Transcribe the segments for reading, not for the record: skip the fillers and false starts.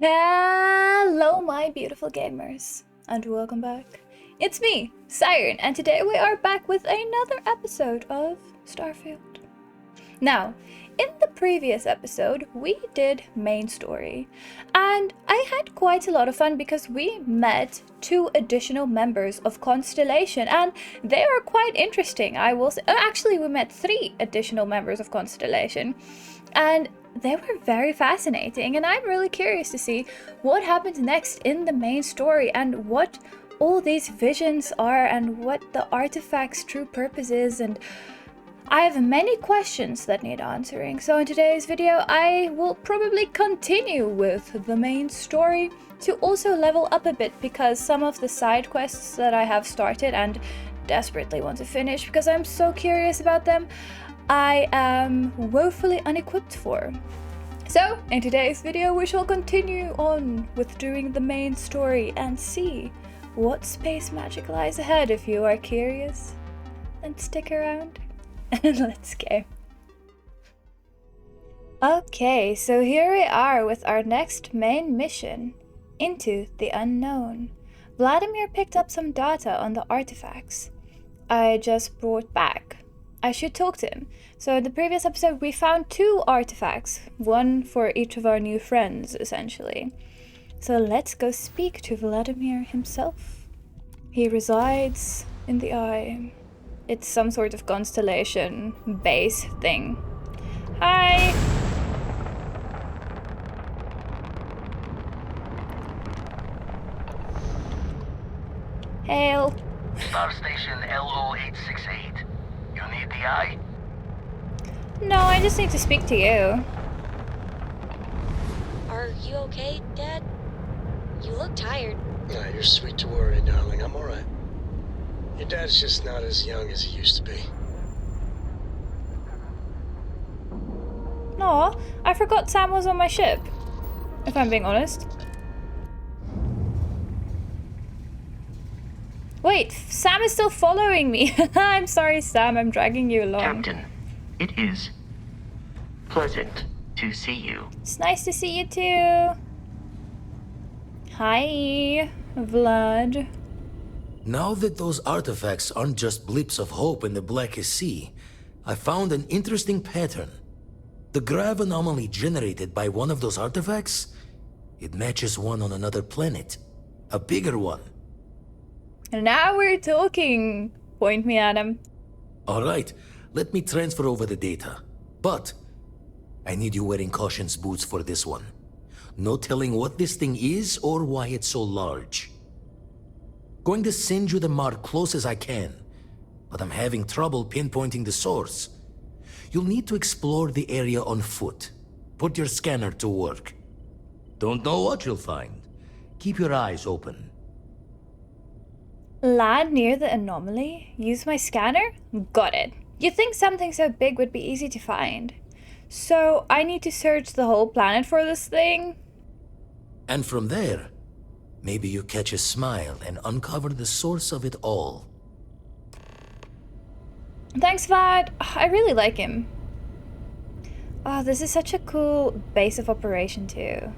Hello, my beautiful gamers, and welcome back. It's me, Sci-Rin, and today we are back with another episode of Starfield. Now, in the previous episode, we did main story, and I had quite a lot of fun because we met 2 additional members of Constellation, and they are quite interesting. I will say, actually, we met 3 additional members of Constellation, and they were very fascinating, and I'm really curious to see what happens next in the main story and what all these visions are and what the artifact's true purpose is, and I have many questions that need answering. So in today's video I will probably continue with the main story to also level up a bit, because some of the side quests that I have started and desperately want to finish because I'm so curious about them, I am woefully unequipped for. So, in today's video we shall continue on with doing the main story and see what space magic lies ahead. If you are curious, then stick around and let's go. Okay, so here we are with our next main mission, Into the Unknown. Vladimir picked up some data on the artifacts I just brought back. I should talk to him. So in the previous episode we found 2 artifacts, one for each of our new friends, essentially. So let's go speak to Vladimir himself. He resides in the Eye. It's some sort of constellation base thing. Hi! Hail! Star Station LO868. You need the eye? No, I just need to speak to you. Are you okay, Dad? You look tired. Yeah, you're sweet to worry, darling. I'm alright. Your dad's just not as young as he used to be. No, I forgot Sam was on my ship, if I'm being honest. Wait, Sam is still following me. I'm sorry, Sam, I'm dragging you along. Captain, it is pleasant to see you. It's nice to see you too. Hi, Vlad. Now that those artifacts aren't just blips of hope in the Blackest Sea, I found an interesting pattern. The grav anomaly generated by one of those artifacts, it matches one on another planet. A bigger one. Now we're talking. Point me at him. Alright, let me transfer over the data. But I need you wearing caution's boots for this one. No telling what this thing is or why it's so large. Going to send you the mark close as I can, but I'm having trouble pinpointing the source. You'll need to explore the area on foot. Put your scanner to work. Don't know what you'll find. Keep your eyes open. Land near the anomaly? Use my scanner? Got it. You'd think something so big would be easy to find. So I need to search the whole planet for this thing? And from there, maybe you catch a smile and uncover the source of it all. Thanks, Vlad. I really like him. Oh, this is such a cool base of operation too.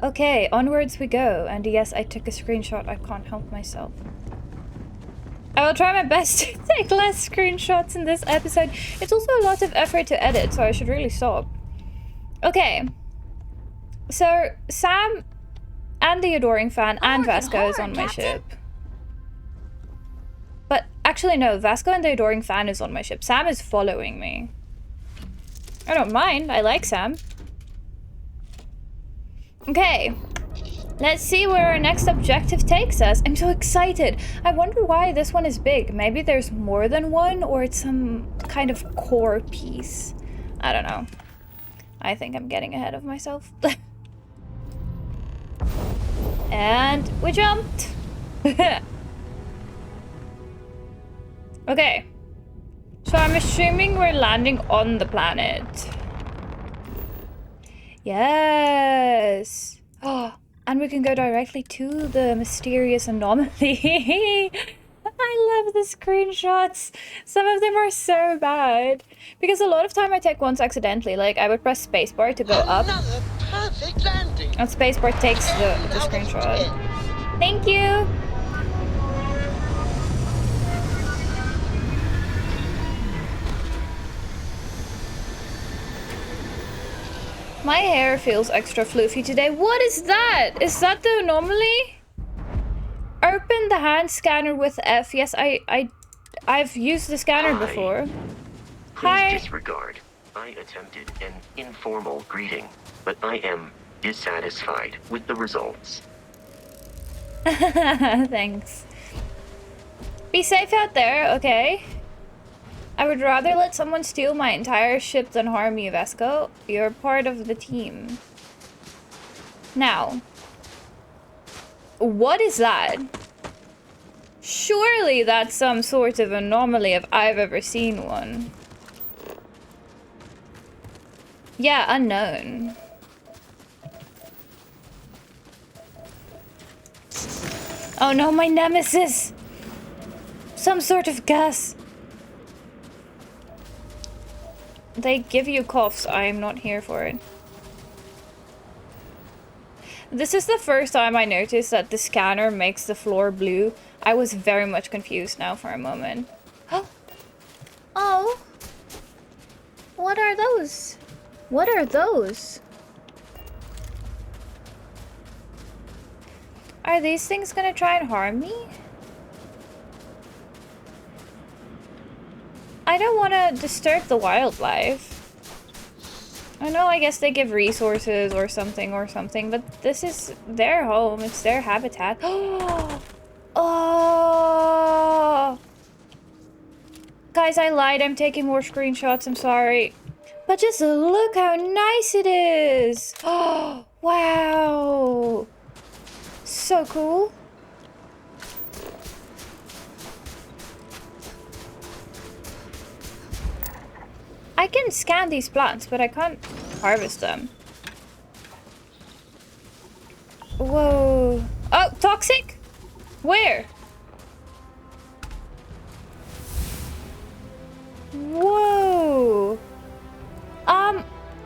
Okay, onwards we go. And yes, I took a screenshot. I can't help myself. I will try my best to take less screenshots in this episode. It's also a lot of effort to edit, so I should really stop. Okay. So, Sam and the Adoring Fan and Vasco is on my ship. But actually no, Vasco and the Adoring Fan is on my ship. Sam is following me. I don't mind, I like Sam. Okay, let's see where our next objective takes us. I'm so excited. I wonder why this one is big. Maybe there's more than one, or it's some kind of core piece. I don't know. I think I'm getting ahead of myself. And we jumped. Okay. So I'm assuming we're landing on the planet. Yes. Oh, and we can go directly to the mysterious anomaly. I love the screenshots. Some of them are so bad. Because a lot of time I take ones accidentally. Like, I would press spacebar to go up. Another Safe landing. And spacebar takes the Out of screenshot. 10. Thank you! My hair feels extra floofy today. What is that? Is that the anomaly? Open the hand scanner with F. Yes, I've used the scanner Hi. before. Please Hi. disregard. I attempted an informal greeting, but I am dissatisfied with the results. Thanks. Be safe out there, okay? I would rather let someone steal my entire ship than harm you, Vesco. You're part of the team. Now, what is that? Surely that's some sort of anomaly if I've ever seen one. Yeah, unknown. Oh no, my nemesis! Some sort of gas. They give you coughs. I am not here for it. This is the first time I noticed that the scanner makes the floor blue. I was very much confused now for a moment. Oh! What are those? What are those? Are these things gonna try and harm me? I don't want to disturb the wildlife. I know, I guess they give resources or something, but this is their home. It's their habitat. Oh! Guys, I lied. I'm taking more screenshots. I'm sorry. But just look how nice it is. Oh, wow. So cool. I can scan these plants, but I can't harvest them. Whoa. Oh, toxic? Where? Whoa.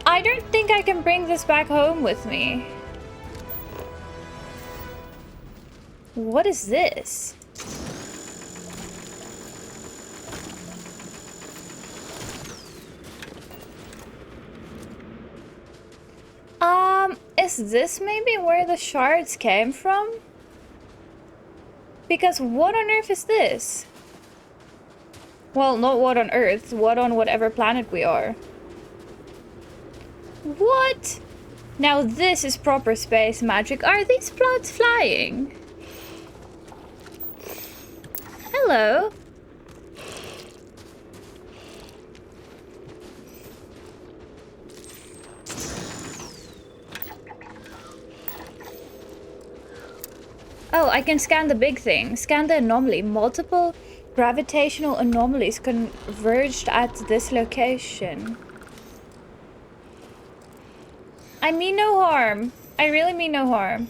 I don't think I can bring this back home with me. What is this? Is this maybe where the shards came from? Because what on earth is this? Well, not what on Earth, what on whatever planet we are. What? Now this is proper space magic. Are these plants flying? Hello? Oh, I can scan the big thing. Scan the anomaly. Multiple gravitational anomalies converged at this location. I mean no harm. I really mean no harm.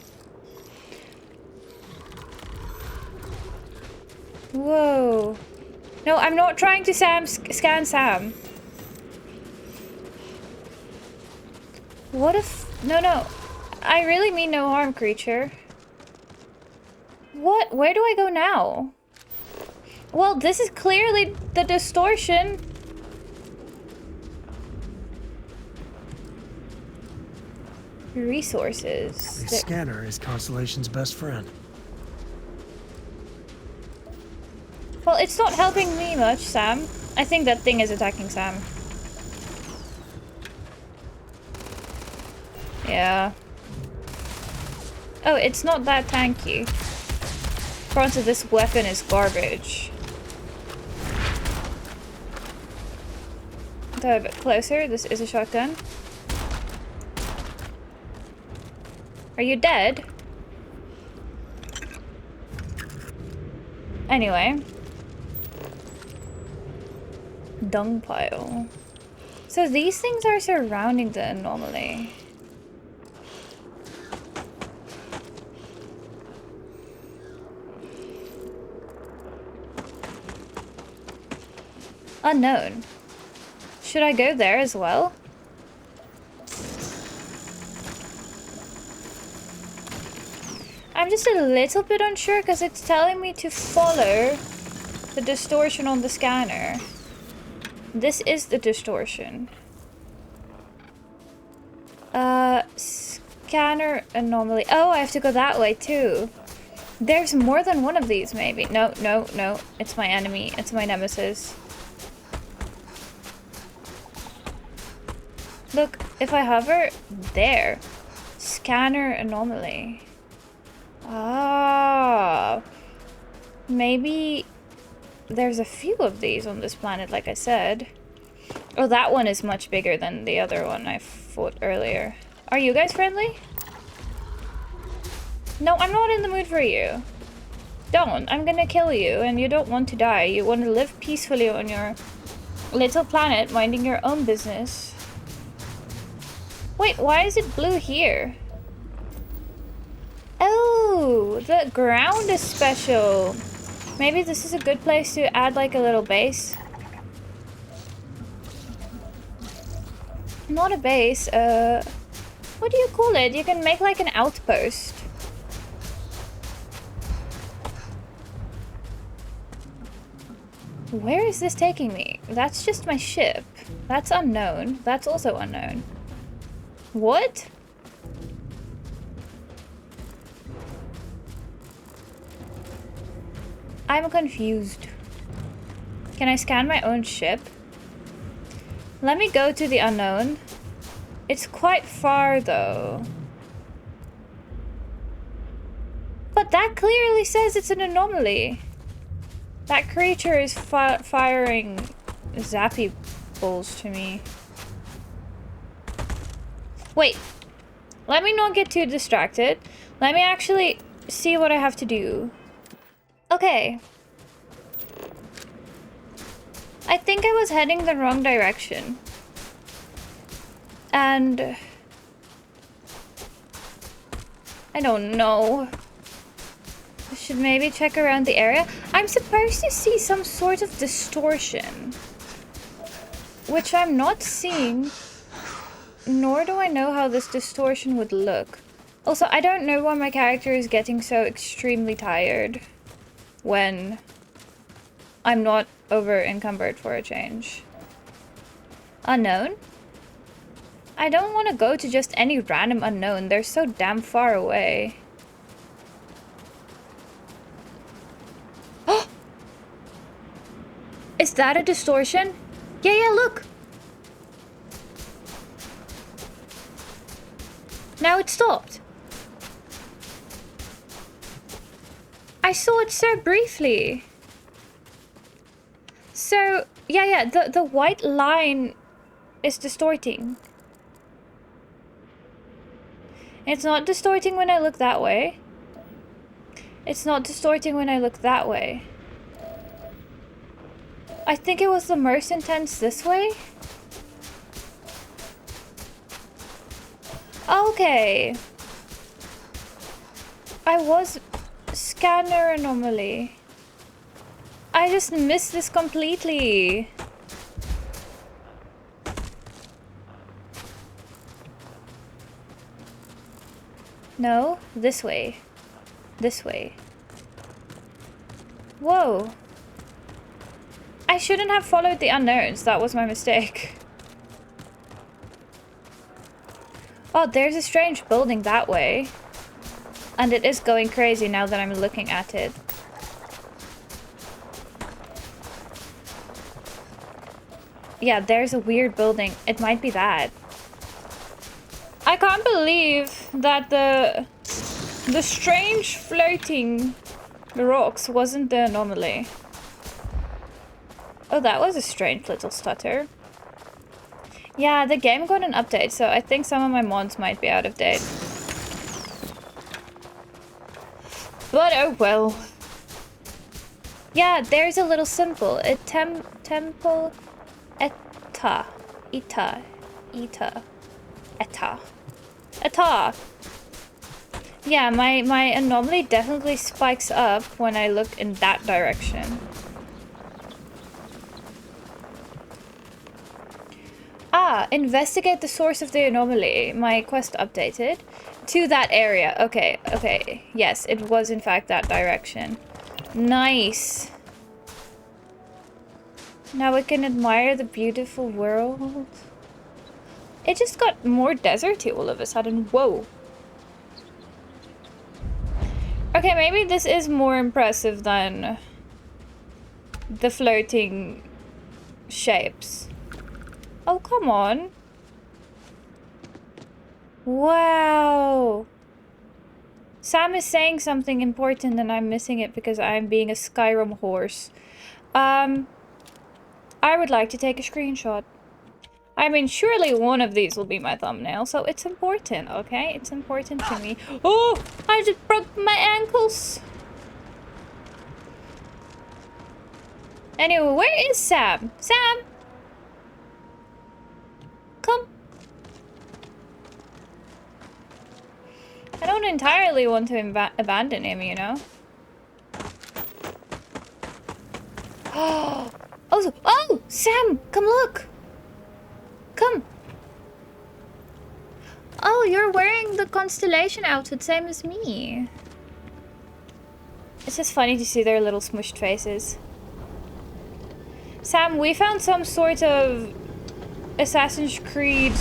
Whoa. No, I'm not trying to scan Sam. What if... No. I really mean no harm, creature. What? Where do I go now? Well, this is clearly the distortion. Resources. The scanner is Constellation's best friend. Well, it's not helping me much, Sam. I think that thing is attacking Sam. Yeah. Oh, it's not that tanky. Granted, this weapon is garbage. Go a bit closer. This is a shotgun. Are you dead? Anyway. Dung pile. So these things are surrounding the anomaly. Unknown. Should I go there as well? I'm just a little bit unsure because it's telling me to follow the distortion on the scanner. This is the distortion. Scanner anomaly. Oh, I have to go that way too. There's more than one of these, maybe. No, no, no. It's my enemy. It's my nemesis. Look, if I hover, there. Scanner anomaly. Ah. Maybe there's a few of these on this planet, like I said. Oh, that one is much bigger than the other one I fought earlier. Are you guys friendly? No, I'm not in the mood for you. Don't. I'm gonna kill you, and you don't want to die. You want to live peacefully on your little planet, minding your own business. Wait, why is it blue here? Oh, the ground is special. Maybe this is a good place to add like a little base. Not a base, what do you call it? You can make like an outpost. Where is this taking me? That's just my ship. That's unknown. That's also unknown. What? I'm confused. Can I scan my own ship? Let me go to the unknown. It's quite far though. But that clearly says it's an anomaly. That creature is firing zappy balls to me. Wait. Let me not get too distracted. Let me actually see what I have to do. Okay. I think I was heading the wrong direction. And I don't know. I should maybe check around the area. I'm supposed to see some sort of distortion, which I'm not seeing, nor do I know how this distortion would look. Also, I don't know why my character is getting so extremely tired when I'm not over encumbered for a change. Unknown? I don't want to go to just any random unknown. They're so damn far away. Oh! Is that a distortion? Yeah, look! Now it stopped. I saw it so briefly. So, yeah, the white line is distorting. It's not distorting when I look that way. It's not distorting when I look that way. I think it was the most intense this way. Okay. I was scanner anomaly. I just missed this completely. No, this way. This way. Whoa. I shouldn't have followed the unknowns. That was my mistake. Oh, there's a strange building that way. And it is going crazy now that I'm looking at it. Yeah, there's a weird building. It might be that. I can't believe that the strange floating rocks wasn't the anomaly. Oh, that was a strange little stutter. Yeah, the game got an update, so I think some of my mods might be out of date. But oh well. Yeah, there's a little symbol. A temple eta. Yeah, my anomaly definitely spikes up when I look in that direction. Ah, Ah, investigate the source of the anomaly. My quest updated. To that area. Okay, okay. Yes, it was in fact that direction. Nice. Now we can admire the beautiful world. It just got more deserty all of a sudden. Whoa. Okay, maybe this is more impressive than the floating shapes. Oh, come on. Wow. Sam is saying something important and I'm missing it because I'm being a Skyrim horse. I would like to take a screenshot. I mean, surely one of these will be my thumbnail, so it's important, okay? It's important to me. Oh, I just broke my ankles. Anyway, where is Sam? Sam! Come. I don't entirely want to abandon him, you know? Oh, Sam, come look. Come. Oh, you're wearing the constellation outfit, same as me. It's just funny to see their little smushed faces. Sam, we found some sort of Assassin's Creed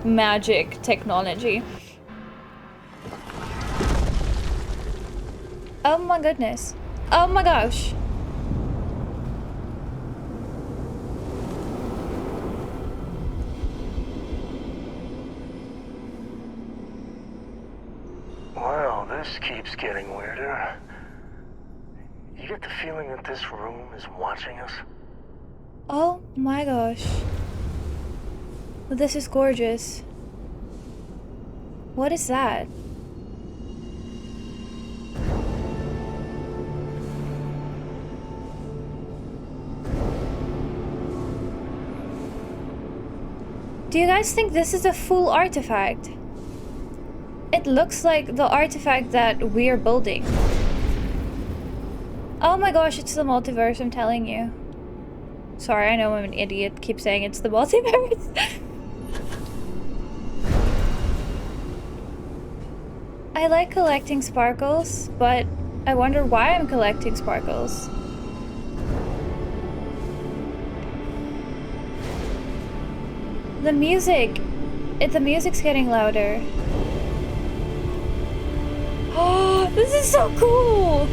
magic technology. Oh my goodness. Oh my gosh. Well, this keeps getting weirder. You get the feeling that this room is watching us? Oh my gosh. This is gorgeous. What is that? Do you guys think this is a full artifact? It looks like the artifact that we're building. Oh my gosh, it's the multiverse, I'm telling you. Sorry, I know I'm an idiot. Keep saying it's the multiverse. I like collecting sparkles, but I wonder why I'm collecting sparkles. The music. The music's getting louder. Oh, this is so cool!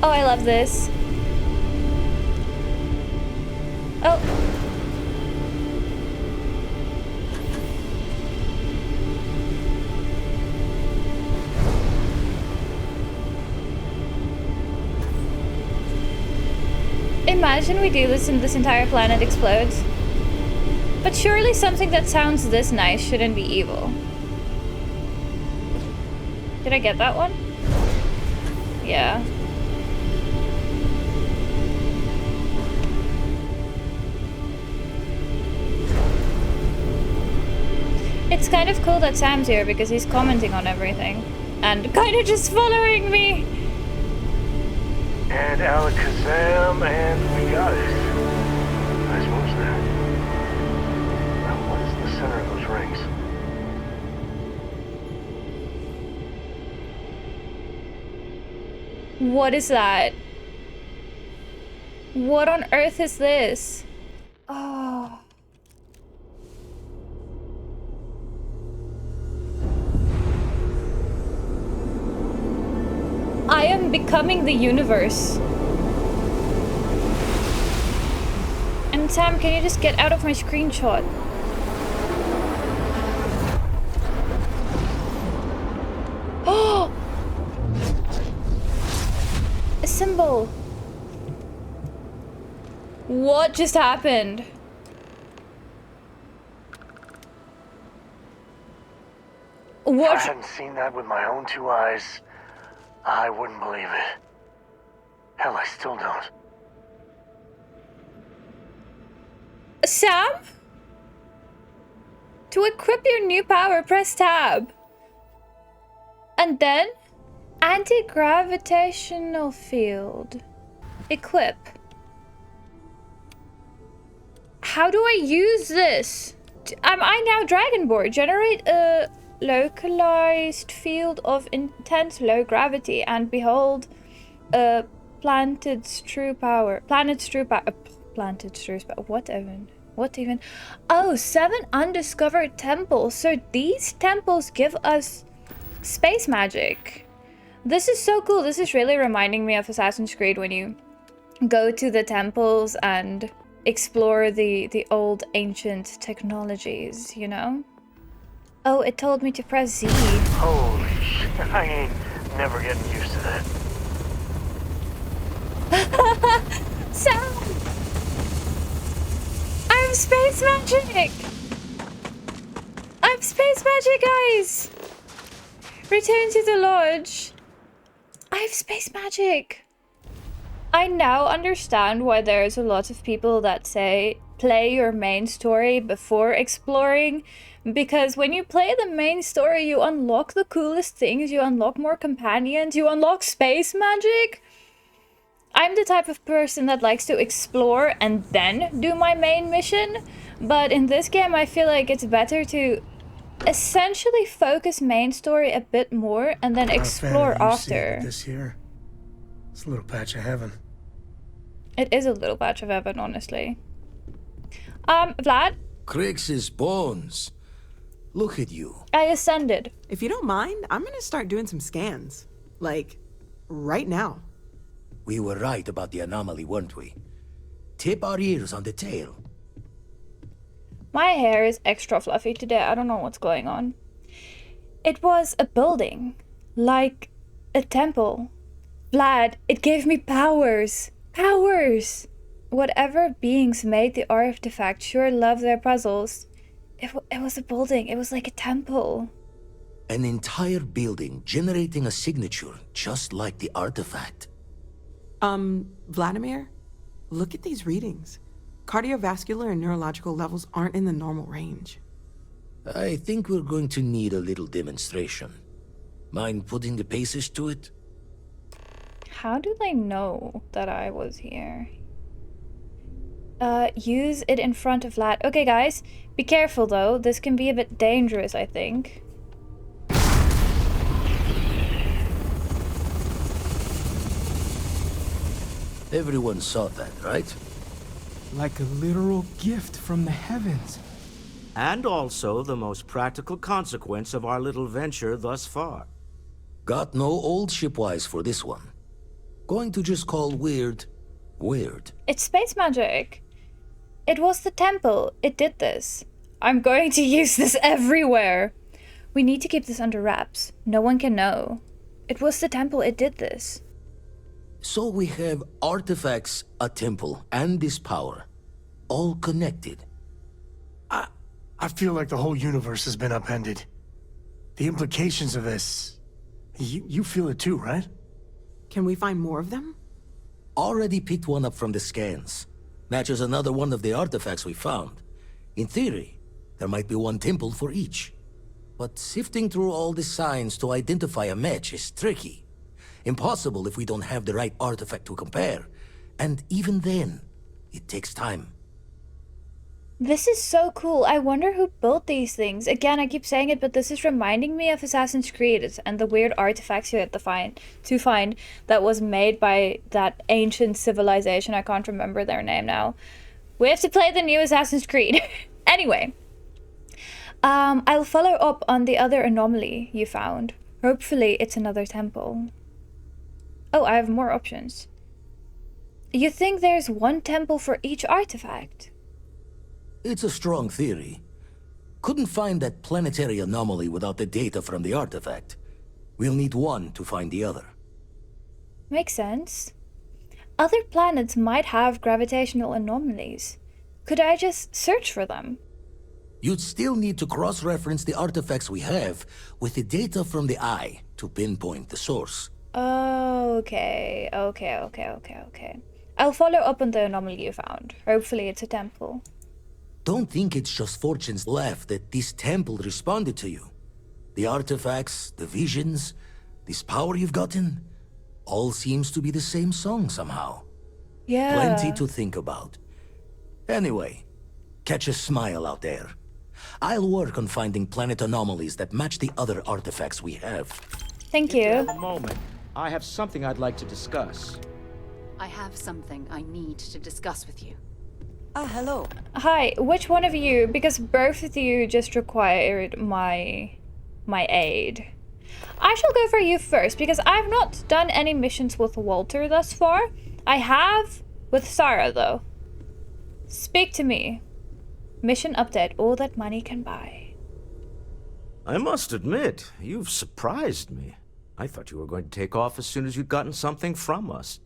Oh, I love this. Oh. Imagine we do this and this entire planet explodes. But surely something that sounds this nice shouldn't be evil. Did I get that one? Yeah. It's kind of cool that Sam's here because he's commenting on everything. And kind of just following me. And Alakazam, and we got it. Nice moves there. Now, what is the center of those rings? What is that? What on earth is this? Oh. I am becoming the universe. And Sam, can you just get out of my screenshot? Oh! A symbol. What just happened? What? If I hadn't seen that with my own two eyes, I wouldn't believe it. Hell, I still don't. Sam? To equip your new power, press tab. And then anti-gravitational field. Equip. How do I use this? Am I now Dragonborn? Generate a localized field of intense low gravity and behold a planet's true power. What even? Oh, 7 undiscovered temples. So these temples give us space magic. This is so cool. This is really reminding me of Assassin's Creed when you go to the temples and explore the old ancient technologies, you know? Oh, it told me to press Z. Holy shit, I ain't never getting used to that. Sam! I'm space magic! I'm space magic, guys! Return to the lodge. I have space magic. I now understand why there's a lot of people that say play your main story before exploring, because when you play the main story you unlock the coolest things, you unlock more companions, you unlock space magic. I'm the type of person that likes to explore and then do my main mission, but in this game I feel like it's better to essentially focus main story a bit more and then explore after. This here, it's a little patch of heaven. It is a little patch of heaven, honestly. Vlad? Crix's bones. Look at you. I ascended. If you don't mind, I'm gonna start doing some scans. Like, right now. We were right about the anomaly, weren't we? Tip our ears on the tail. My hair is extra fluffy today. I don't know what's going on. It was a building. Like a temple. Vlad, it gave me powers. Powers! Whatever beings made the artifact sure love their puzzles. It was a building. It was like a temple. An entire building generating a signature just like the artifact. Vladimir, look at these readings. Cardiovascular and neurological levels aren't in the normal range. I think we're going to need a little demonstration. Mind putting the paces to it? How do they know that I was here? Use it in front of Vlad. Okay, guys, be careful though. This can be a bit dangerous, I think. Everyone saw that, right? Like a literal gift from the heavens. And also the most practical consequence of our little venture thus far. Got no old shipwise for this one. Going to just call weird, weird. It's space magic. It was the temple. It did this. I'm going to use this everywhere. We need to keep this under wraps. No one can know. It was the temple. It did this. So we have artifacts, a temple, and this power. All connected. I feel like the whole universe has been upended. The implications of this... You feel it too, right? Can we find more of them? Already picked one up from the scans. Matches another one of the artifacts we found. In theory, there might be one temple for each. But sifting through all the signs to identify a match is tricky. Impossible if we don't have the right artifact to compare. And even then, it takes time. This is so cool. I wonder who built these things. Again, I keep saying it, but this is reminding me of Assassin's Creed and the weird artifacts you had to find that was made by that ancient civilization. I can't remember their name now. We have to play the new Assassin's Creed. Anyway, I'll follow up on the other anomaly you found. Hopefully it's another temple. Oh, I have more options. You think there's one temple for each artifact? It's a strong theory. Couldn't find that planetary anomaly without the data from the artifact. We'll need one to find the other. Makes sense. Other planets might have gravitational anomalies. Could I just search for them? You'd still need to cross-reference the artifacts we have with the data from the eye to pinpoint the source. Okay. I'll follow up on the anomaly you found. Hopefully it's a temple. Don't think it's just fortune's laugh that this temple responded to you. The artifacts, the visions, this power you've gotten, all seems to be the same song somehow. Yeah. Plenty to think about. Anyway, catch a smile out there. I'll work on finding planet anomalies that match the other artifacts we have. Thank If you you. have a moment, I have something I'd like to discuss. I have something I need to discuss with you. Hello. Hi, which one of you? Because both of you just required my aid. I shall go for you first because I've not done any missions with Walter thus far. I have with Sarah though. Speak to me. Mission update, all that money can buy. I must admit, you've surprised me. I thought you were going to take off as soon as you'd gotten something from us.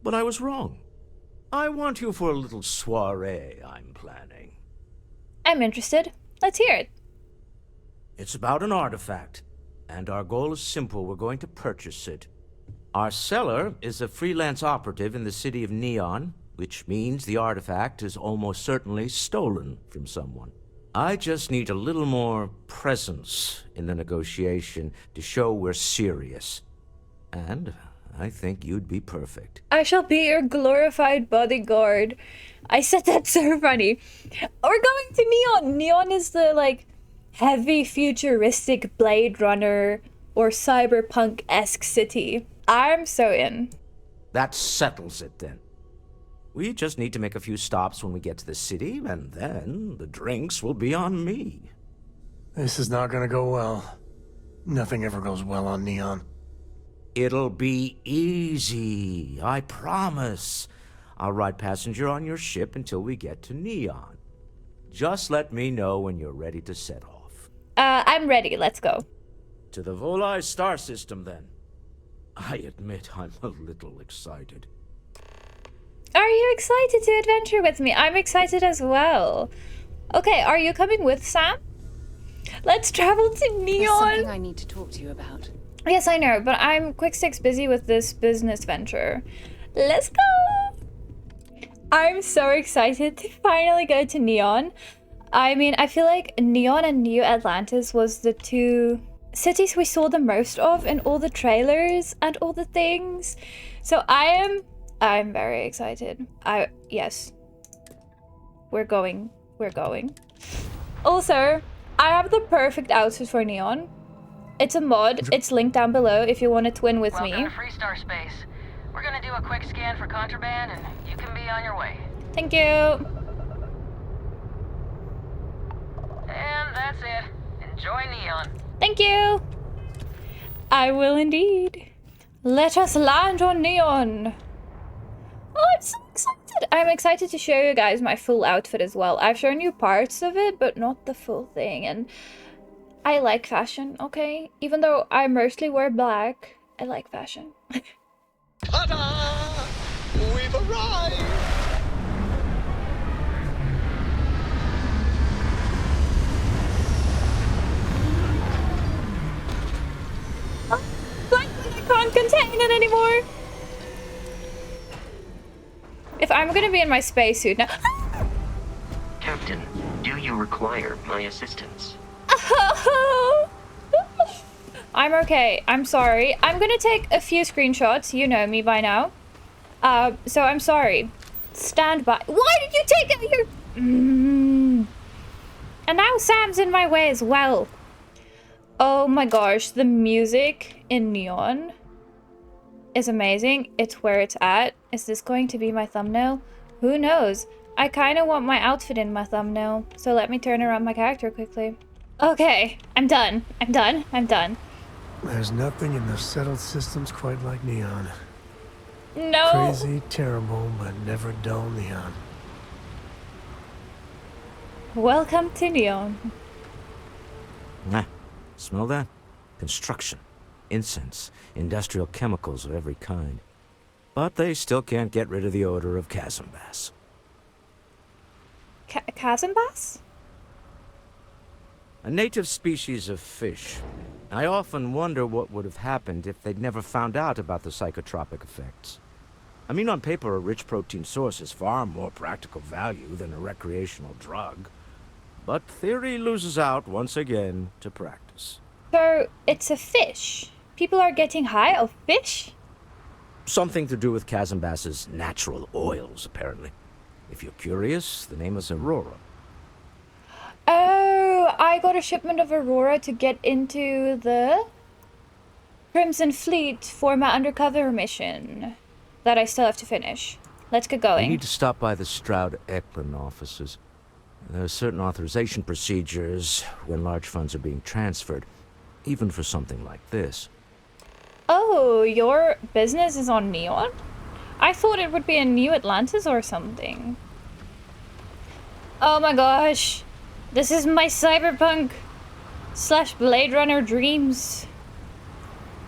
But I was wrong. I want you for a little soiree I'm planning. I'm interested. Let's hear it. It's about an artifact, and our goal is simple. We're going to purchase it. Our seller is a freelance operative in the city of Neon, which means the artifact is almost certainly stolen from someone. I just need a little more presence in the negotiation to show we're serious. And I think you'd be perfect. I shall be your glorified bodyguard. I said that so funny. We're going to Neon. Neon is the, like, heavy futuristic Blade Runner or cyberpunk-esque city. I'm so in. That settles it then. We just need to make a few stops when we get to the city, and then the drinks will be on me. This is not gonna go well. Nothing ever goes well on Neon. It'll be easy, I promise. I'll ride passenger on your ship until we get to Neon. Just let me know when you're ready to set off. I'm ready. Let's go. To the Volai star system, then. I admit I'm a little excited. Are you excited to adventure with me? I'm excited as well. Okay, are you coming with Sam? Let's travel to There's Neon. something I need to talk to you about. Yes, I know, but I'm quick sticks busy with this business venture. Let's go! I'm so excited to finally go to Neon. I mean, I feel like Neon and New Atlantis was the two cities we saw the most of in all the trailers and all the things. So I'm very excited. Yes. We're going. Also, I have the perfect outfit for Neon. It's a mod. It's linked down below if you want to twin with me. Welcome to Freestar Space. We're gonna do a quick scan for contraband, and you can be on your way. Thank you. And that's it. Enjoy Neon. Thank you. I will indeed. Let us land on Neon. Oh, I'm so excited. I'm excited to show you guys my full outfit as well. I've shown you parts of it, but not the full thing. And I like fashion, okay? Even though I mostly wear black, I like fashion. Ta-da! We've arrived! I can't contain it anymore. If I'm gonna be in my spacesuit now. Captain, do you require my assistance? I'm okay. I'm sorry. I'm gonna take a few screenshots. You know me by now. So I'm sorry. Stand by. Why did you take it? Your. And now Sam's in my way as well. Oh my gosh, the music in Neon is amazing. It's where it's at. Is this going to be my thumbnail? Who knows? I kind of want my outfit in my thumbnail. So let me turn around my character quickly. Okay, I'm done. I'm done. There's nothing in the settled systems quite like Neon. No. Crazy, terrible, but never dull Neon. Welcome to Neon. Nah, smell that? Construction, incense, industrial chemicals of every kind. But they still can't get rid of the odor of chasm bass. Chasm bass? A native species of fish. I often wonder what would have happened if they'd never found out about the psychotropic effects. I mean, on paper, a rich protein source is far more practical value than a recreational drug. But theory loses out once again to practice. So, it's a fish. People are getting high of fish? Something to do with Kazanbass's natural oils, apparently. If you're curious, the name is Aurora. Oh, I got a shipment of Aurora to get into the Crimson Fleet for my undercover mission that I still have to finish. Let's get going. You need to stop by the Stroud-Eklund offices. There are certain authorization procedures when large funds are being transferred, even for something like this. Oh, your business is on Neon? I thought it would be in New Atlantis or something. Oh my gosh. This is my cyberpunk / Blade Runner dreams.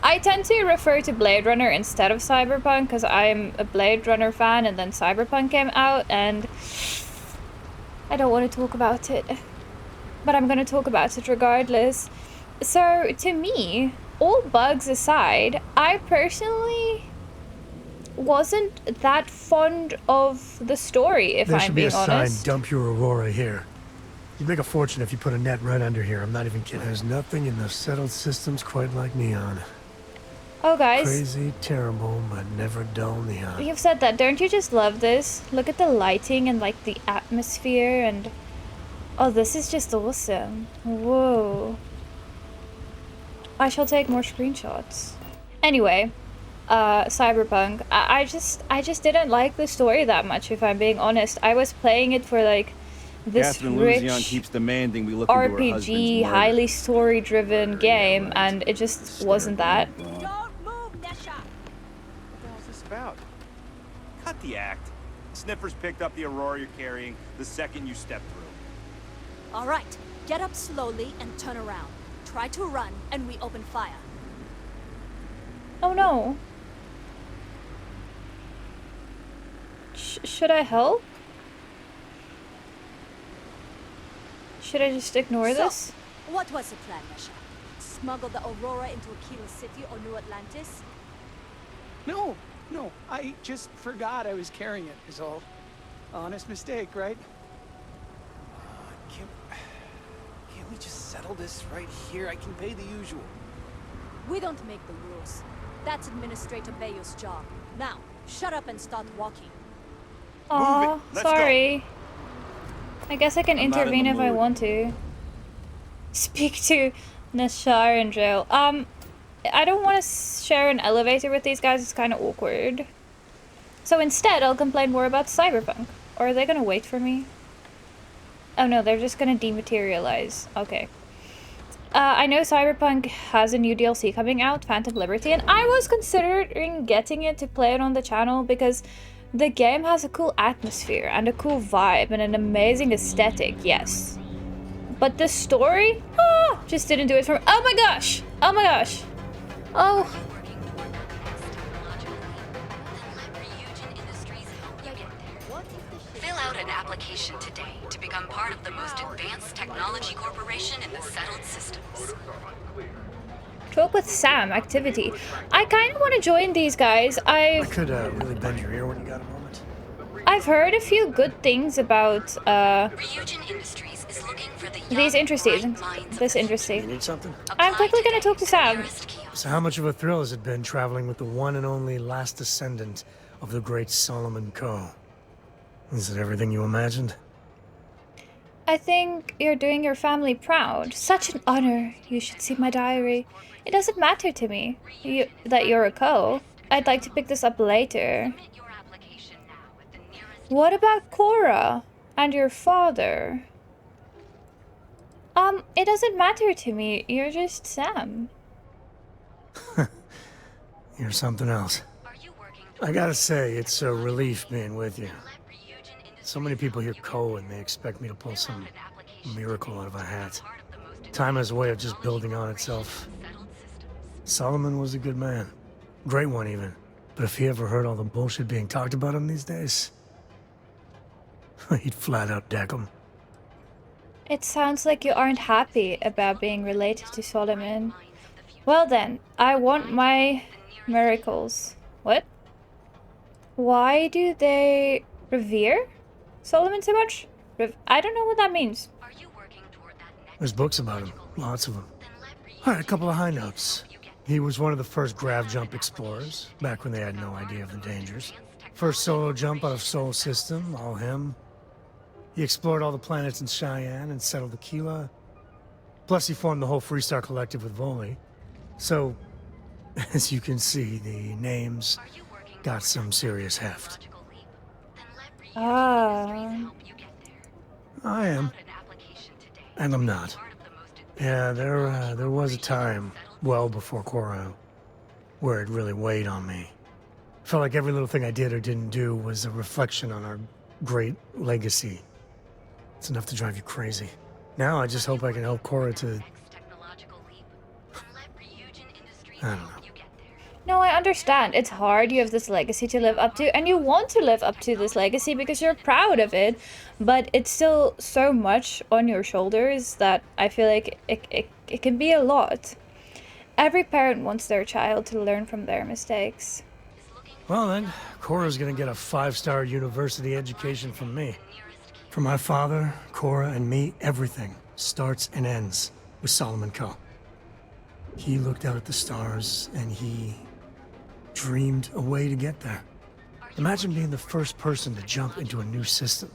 I tend to refer to Blade Runner instead of Cyberpunk because I'm a Blade Runner fan and then Cyberpunk came out and I don't want to talk about it. But I'm going to talk about it regardless. So, to me, all bugs aside, I personally wasn't that fond of the story, if I'm being honest. There should be a sign, dump your Aurora here. You'd make a fortune if you put a net right under here. I'm not even kidding. There's nothing in the settled systems quite like Neon. Oh, guys. Crazy, terrible, but never dull Neon. You've said that. Don't you just love this? Look at the lighting and, like, the atmosphere and... Oh, this is just awesome. Whoa. I shall take more screenshots. Anyway, Cyberpunk. I just didn't like the story that much, if I'm being honest. I was playing it for, like, this rich keeps demanding we look into her husband's RPG, murder. highly story-driven game, and it just wasn't that. Don't move, Nesha! What the hell's this about? Cut the act. Sniffers picked up the Aurora you're carrying the second you stepped through. All right, get up slowly and turn around. Try to run, and we open fire. Oh no. Should I help? Should I just ignore this? What was the plan, Nesha? Smuggle the Aurora into Aquila City or New Atlantis? No, I just forgot I was carrying it, is all. Honest mistake, right? Can't we just settle this right here? I can pay the usual. We don't make the rules. That's Administrator Bayo's job. Now, shut up and start walking. Aw, Let's sorry. I guess I can I'm not in the intervene if I mood. want to. Speak to Nashar in jail. I don't want to share an elevator with these guys. It's kind of awkward. So instead, I'll complain more about Cyberpunk. Or are they gonna wait for me? Oh no, they're just gonna dematerialize. Okay. I know Cyberpunk has a new DLC coming out, Phantom Liberty, and I was considering getting it to play it on the channel because the game has a cool atmosphere and a cool vibe and an amazing aesthetic, yes. But the story? Just didn't do it for me. Oh my gosh! Oh my gosh! Oh. Fill out an application today to become part of the most advanced technology corporation in the settled systems. Talk with Sam activity. I kind of want to join these guys. I could really bend your ear when you got a moment. I've heard a few good things about Ryujin Industries is looking for the these industries. This industry. You need something? I'm quickly gonna talk to Sam. So how much of a thrill has it been traveling with the one and only last descendant of the great Solomon Coe? Is it everything you imagined? I think you're doing your family proud. Such an honor. You should see my diary. It doesn't matter to me that you're a Coe. I'd like to pick this up later. What about Cora and your father? It doesn't matter to me. You're just Sam. You're something else. I gotta say, it's a relief being with you. So many people hear Coe and they expect me to pull some miracle out of a hat. Time has a way of just building on itself. Solomon was a good man. Great one, even. But if he ever heard all the bullshit being talked about him these days, he'd flat out deck him. It sounds like you aren't happy about being related to Solomon. Well then, I want my miracles. What? Why do they revere Solomon so much? I don't know what that means. There's books about him, lots of them. Alright, a couple of high notes. He was one of the first grav jump explorers, back when they had no idea of the dangers. First solo jump out of Sol System, all him. He explored all the planets in Cheyenne and settled Aquila. Plus he formed the whole Freestar Collective with Voli. So, as you can see, the names got some serious heft. Ah. I am. And I'm not. Yeah, there was a time, well before Cora, where it really weighed on me. Felt like every little thing I did or didn't do was a reflection on our great legacy. It's enough to drive you crazy. Now I just hope I can help Cora to... I don't know. No, I understand. It's hard. You have this legacy to live up to, and you want to live up to this legacy because you're proud of it. But it's still so much on your shoulders that I feel like it can be a lot. Every parent wants their child to learn from their mistakes. Well then, Cora's gonna get a 5-star university education from me. For my father, Cora, and me, everything starts and ends with Solomon Co. He looked out at the stars, and he dreamed a way to get there. Imagine being the first person to jump into a new system,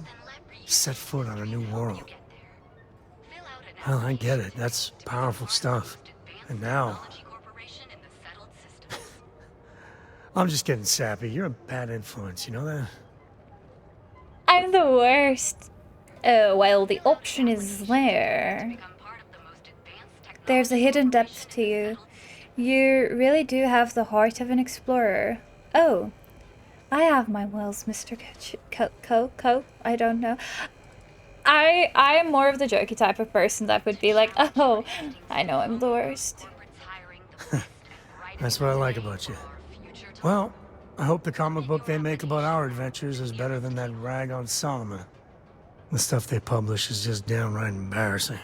set foot on a new world. Well, I get it. That's powerful stuff. And now... I'm just getting sappy. You're a bad influence, you know that? I'm the worst. Oh, well, the option is there. There's a hidden depth to you. You really do have the heart of an explorer. Oh, I have my wells, Mr. Co. I don't know. I am more of the jokey type of person that would be like, oh, I know I'm the worst. That's what I like about you. Well, I hope the comic book they make about our adventures is better than that rag on Solomon. The stuff they publish is just downright embarrassing.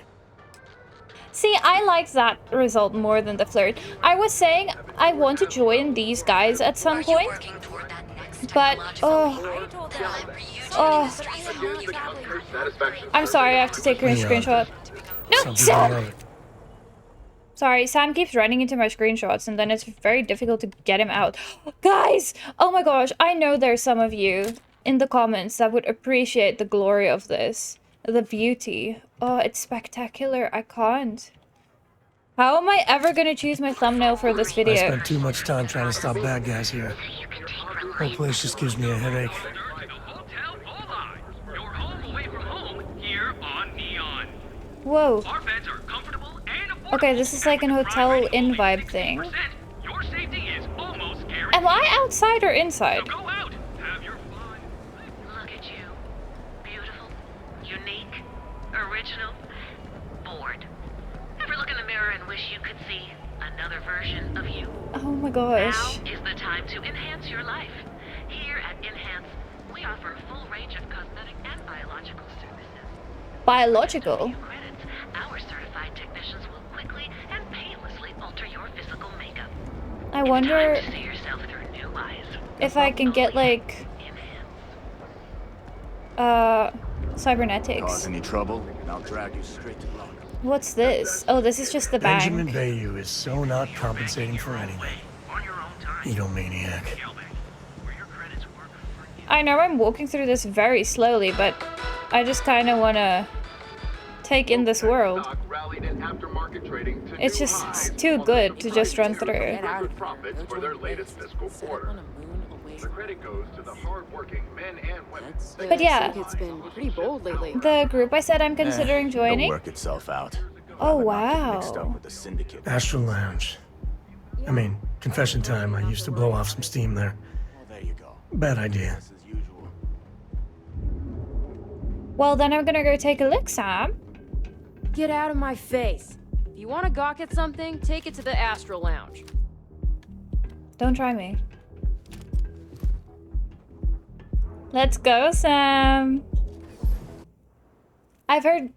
See, I like that result more than the flirt. I was saying I want to join these guys at some point, but I'm sorry, I have to take a screenshot. No, Sam! Sorry, Sam keeps running into my screenshots and then it's very difficult to get him out. Guys! Oh my gosh, I know there's some of you in the comments that would appreciate the glory of this. The beauty. Oh, it's spectacular. I can't. How am I ever gonna choose my thumbnail for this video? I spent too much time trying to stop bad guys here. Whole place just gives me a headache. Whoa. Okay, this is like an hotel inn vibe thing. Am I outside or inside? Look at you. Beautiful, unique, original, bored. Ever look in the mirror and wish you could see another version of you? Oh my gosh. Now is the time to enhance your life. Here at Enhance, we offer a full range of cosmetic and biological services. Biological? Our certified technicians will quickly and painlessly alter your physical makeup. I wonder It's time to see yourself through new eyes. if I can get like cybernetics. Cause any trouble, and I'll drag you straight to block. What's this? Oh, this is just the bank. Benjamin Bayou is so not compensating for anything. Egomaniac. I know I'm walking through this very slowly, but I just kind of want to take in this world. It's just too good to just run through. But yeah, It's been pretty bold lately. the group I said I'm considering It'll joining. work itself out. Oh Mixed up wow. with the syndicate. Astral Lounge. I mean, confession time, I used to blow off some steam there. Well, there you go. Bad idea. As usual. Well, then I'm gonna go take a look, Sam. Get out of my face. If you want to gawk at something, take it to the Astral Lounge. Don't try me. Let's go, Sam. I've heard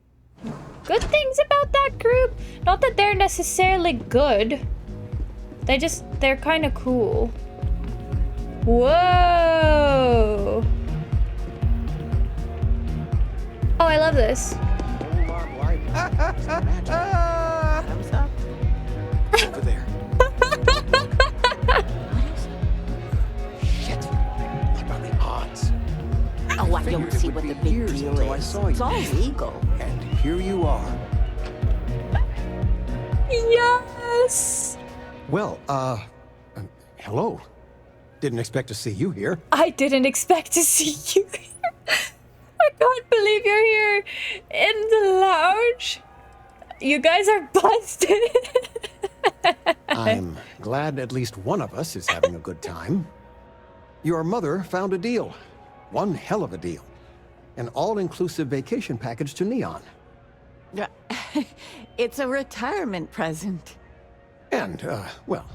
good things about that group. Not that they're necessarily good. They're kind of cool. Whoa! Oh, I love this. Thumbs up. Over there. Shit. What about the odds? Oh, I don't see what the big deal is. It's all legal. And here you are. Yes! Well, hello. Didn't expect to see you here. I didn't expect to see you here. I can't believe you're here in the lounge. You guys are busted. I'm glad at least one of us is having a good time. Your mother found a deal. One hell of a deal. An all-inclusive vacation package to Neon. It's a retirement present. And, well,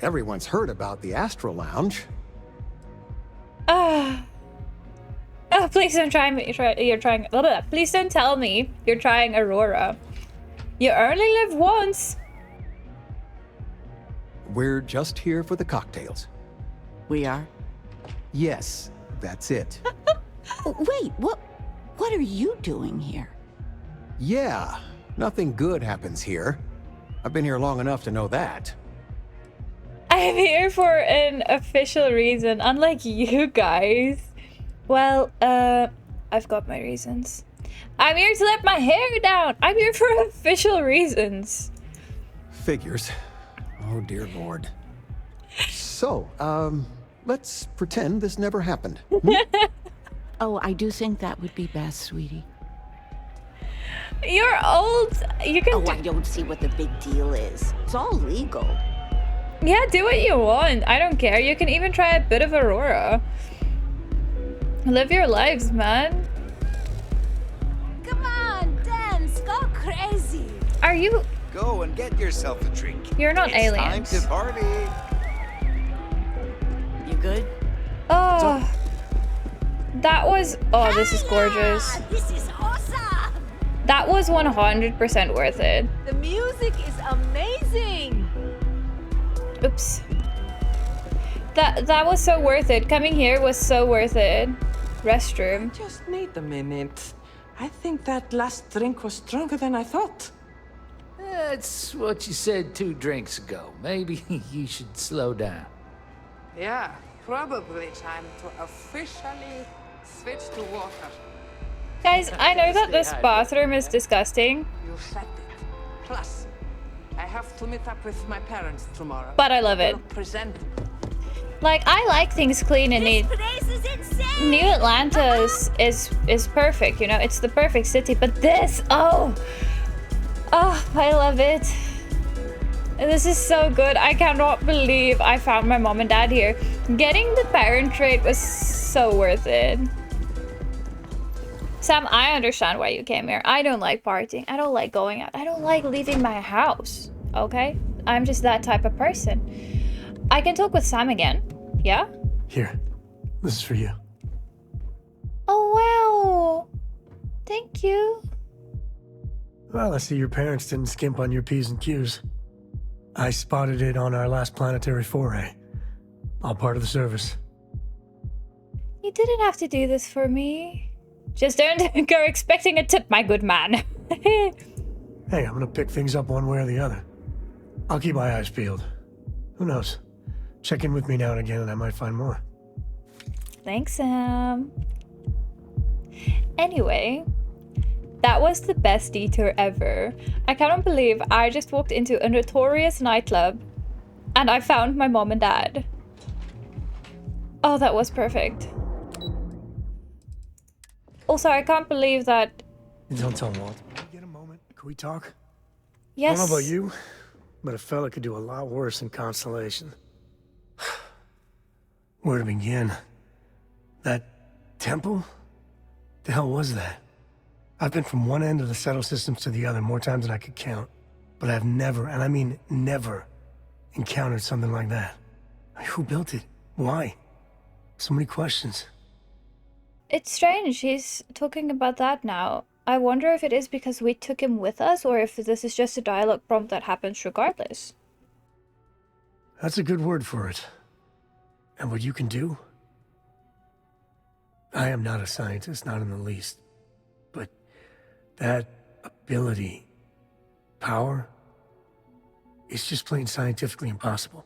everyone's heard about the Astral Lounge. Please don't try me. You're trying. Blah, blah. Please don't tell me you're trying Aurora. You only live once. We're just here for the cocktails. We are? Yes, that's it. Wait, what are you doing here? Yeah, nothing good happens here. I've been here long enough to know that. I'm here for an official reason, unlike you guys. Well, I've got my reasons. I'm here to let my hair down. I'm here for official reasons. Figures. Oh, dear Lord. So, let's pretend this never happened. Oh, I do think that would be best, sweetie. You're old. You can. Oh, I don't see what the big deal is. It's all legal. Yeah, do what you want. I don't care. You can even try a bit of Aurora. Live your lives, man. Come on, dance, go crazy. Are you? Go and get yourself a drink. You're not it's aliens. Time to party. You good? Oh, that was. Oh, this is gorgeous. This is awesome. That was 100% worth it. The music is amazing. Oops. That was so worth it. Coming here was so worth it. Restroom. Just need a minute. I think that last drink was stronger than I thought. That's what you said 2 drinks ago. Maybe you should slow down. Yeah, probably time to officially switch to water. Guys, I know that this bathroom is disgusting. You said it. Plus, I have to meet up with my parents tomorrow. But I love it. Present. Like, I like things clean and neat. This place is insane. New Atlanta is perfect, you know? It's the perfect city. But this, oh, I love it. This is so good. I cannot believe I found my mom and dad here. Getting the parent trait was so worth it. Sam, I understand why you came here. I don't like partying. I don't like going out. I don't like leaving my house, okay? I'm just that type of person. I can talk with Sam again, yeah? Here, this is for you. Oh, wow. Thank you. Well, I see your parents didn't skimp on your P's and Q's. I spotted it on our last planetary foray. All part of the service. You didn't have to do this for me. Just don't go expecting a tip, my good man. Hey, I'm gonna pick things up one way or the other. I'll keep my eyes peeled. Who knows? Check in with me now and again and I might find more. Thanks, Sam. Anyway, that was the best detour ever. I cannot believe I just walked into a notorious nightclub and I found my mom and dad. Oh, that was perfect. Also, I can't believe that... Don't tell Walt. Can we get a moment? Can we talk? Yes. I don't know about you, but a fella could do a lot worse than Constellation. Where to begin? That temple? The hell was that? I've been from one end of the settle systems to the other more times than I could count. But I've never, and I mean never, encountered something like that. Who built it? Why? So many questions. It's strange he's talking about that now. I wonder if it is because we took him with us or if this is just a dialogue prompt that happens regardless. That's a good word for it. And what you can do? I am not a scientist, not in the least. But that ability, power, is just plain scientifically impossible.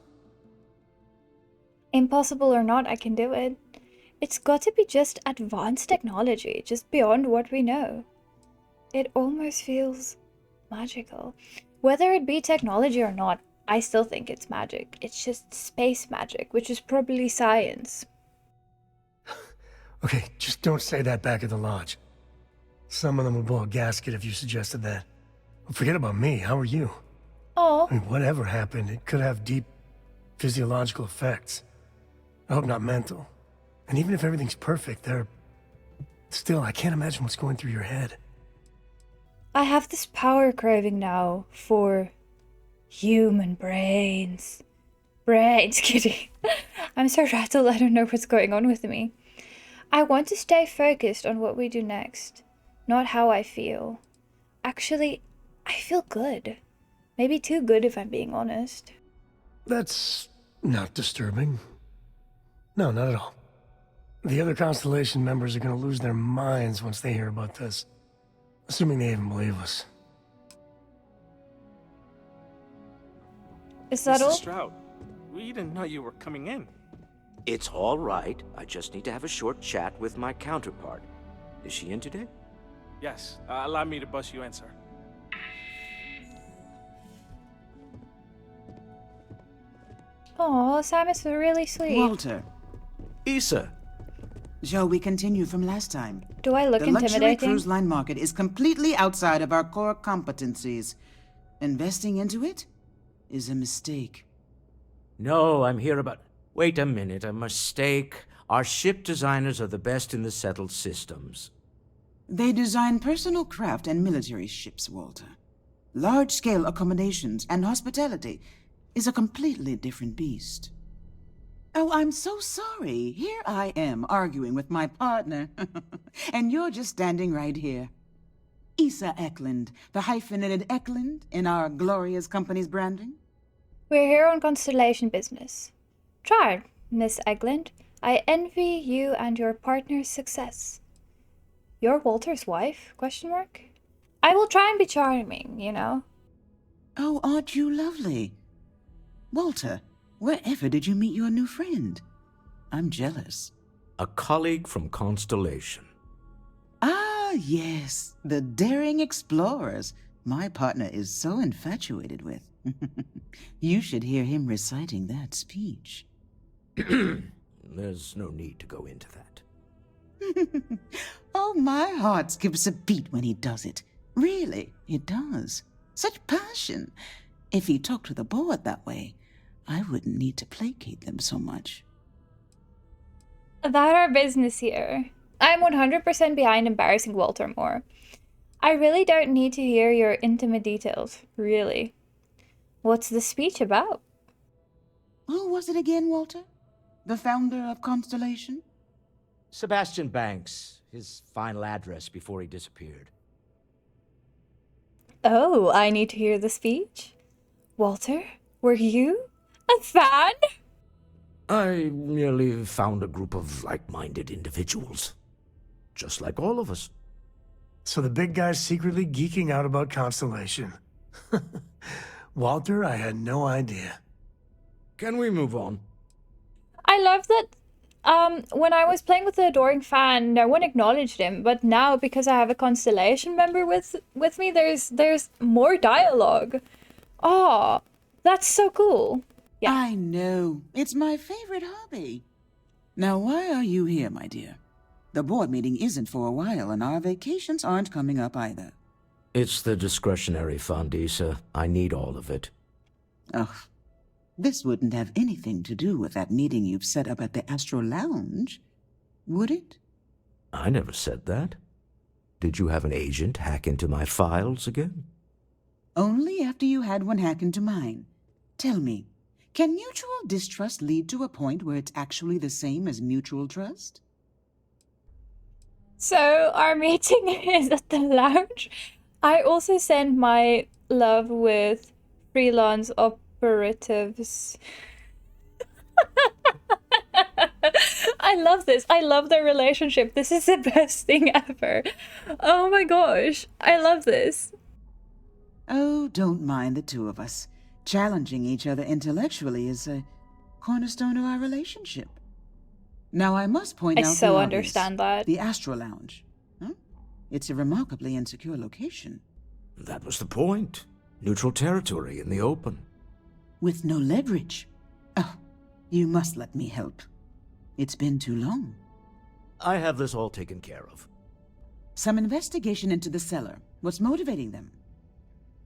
Impossible or not, I can do it. It's got to be just advanced technology, just beyond what we know. It almost feels magical. Whether it be technology or not, I still think it's magic. It's just space magic, which is probably science. Okay, just don't say that back at the lodge. Some of them would blow a gasket if you suggested that. Forget about me, how are you? Oh. I mean, whatever happened, it could have deep physiological effects. I hope not mental. And even if everything's perfect, still, I can't imagine what's going through your head. I have this power craving now for human brains. Brains, kitty. I'm so rattled, I don't know what's going on with me. I want to stay focused on what we do next, not how I feel. Actually, I feel good. Maybe too good if I'm being honest. That's not disturbing. No, not at all. The other Constellation members are going to lose their minds once they hear about this. Assuming they even believe us. Is that all? Mrs. Stroud, we didn't know you were coming in. It's all right. I just need to have a short chat with my counterpart. Is she in today? Yes, allow me to bust you in, sir. Aw, Sam is really sweet. Walter. Issa. Shall we continue from last time? Do I look The luxury intimidating? cruise line market is completely outside of our core competencies. Investing into it is a mistake. No, I'm here about... Wait a minute, a mistake. Our ship designers are the best in the settled systems. They design personal craft and military ships, Walter. Large-scale accommodations and hospitality is a completely different beast. Oh, I'm so sorry. Here I am arguing with my partner. And you're just standing right here. Issa Eklund, the hyphenated Eklund in our glorious company's branding. We're here on Constellation business. Try, Miss Eklund. I envy you and your partner's success. You're Walter's wife? Question mark. I will try and be charming, you know. Oh, aren't you lovely? Walter, wherever did you meet your new friend? I'm jealous. A colleague from Constellation. Ah, yes, the daring explorers my partner is so infatuated with. You should hear him reciting that speech. There's no need to go into that. Oh, my heart skips a beat when he does it. Really, it does. Such passion. If he talked to the board that way, I wouldn't need to placate them so much. About our business here. I'm 100% behind embarrassing Walter more. I really don't need to hear your intimate details, really. What's the speech about? Who was it again, Walter? The founder of Constellation? Sebastian Banks, his final address before he disappeared. Oh, I need to hear the speech. Walter, were you a fan? I merely found a group of like-minded individuals. Just like all of us. So the big guy's secretly geeking out about Constellation. Walter, I had no idea. Can we move on? I love that when I was playing with the adoring fan, no one acknowledged him, but now because I have a Constellation member with me, there's more dialogue. Oh, that's so cool. Yeah. I know. It's my favorite hobby. Now, why are you here, my dear? The board meeting isn't for a while, and our vacations aren't coming up either. It's the discretionary fund, Issa. I need all of it. Ugh. This wouldn't have anything to do with that meeting you've set up at the Astral Lounge, would it? I never said that. Did you have an agent hack into my files again? Only after you had one hack into mine. Tell me, can mutual distrust lead to a point where it's actually the same as mutual trust? So our meeting is at the lounge. I also send my love with freelance operatives. love this. I love their relationship. This is the best thing ever. Oh my gosh. I love this. Oh, don't mind the two of us. Challenging each other intellectually is a cornerstone of our relationship. Now, I must point out I so the understand that. The Astral Lounge. Huh? It's a remarkably insecure location. That was the point. Neutral territory in the open. With no leverage. Oh, you must let me help. It's been too long. I have this all taken care of. Some investigation into the cellar. What's motivating them?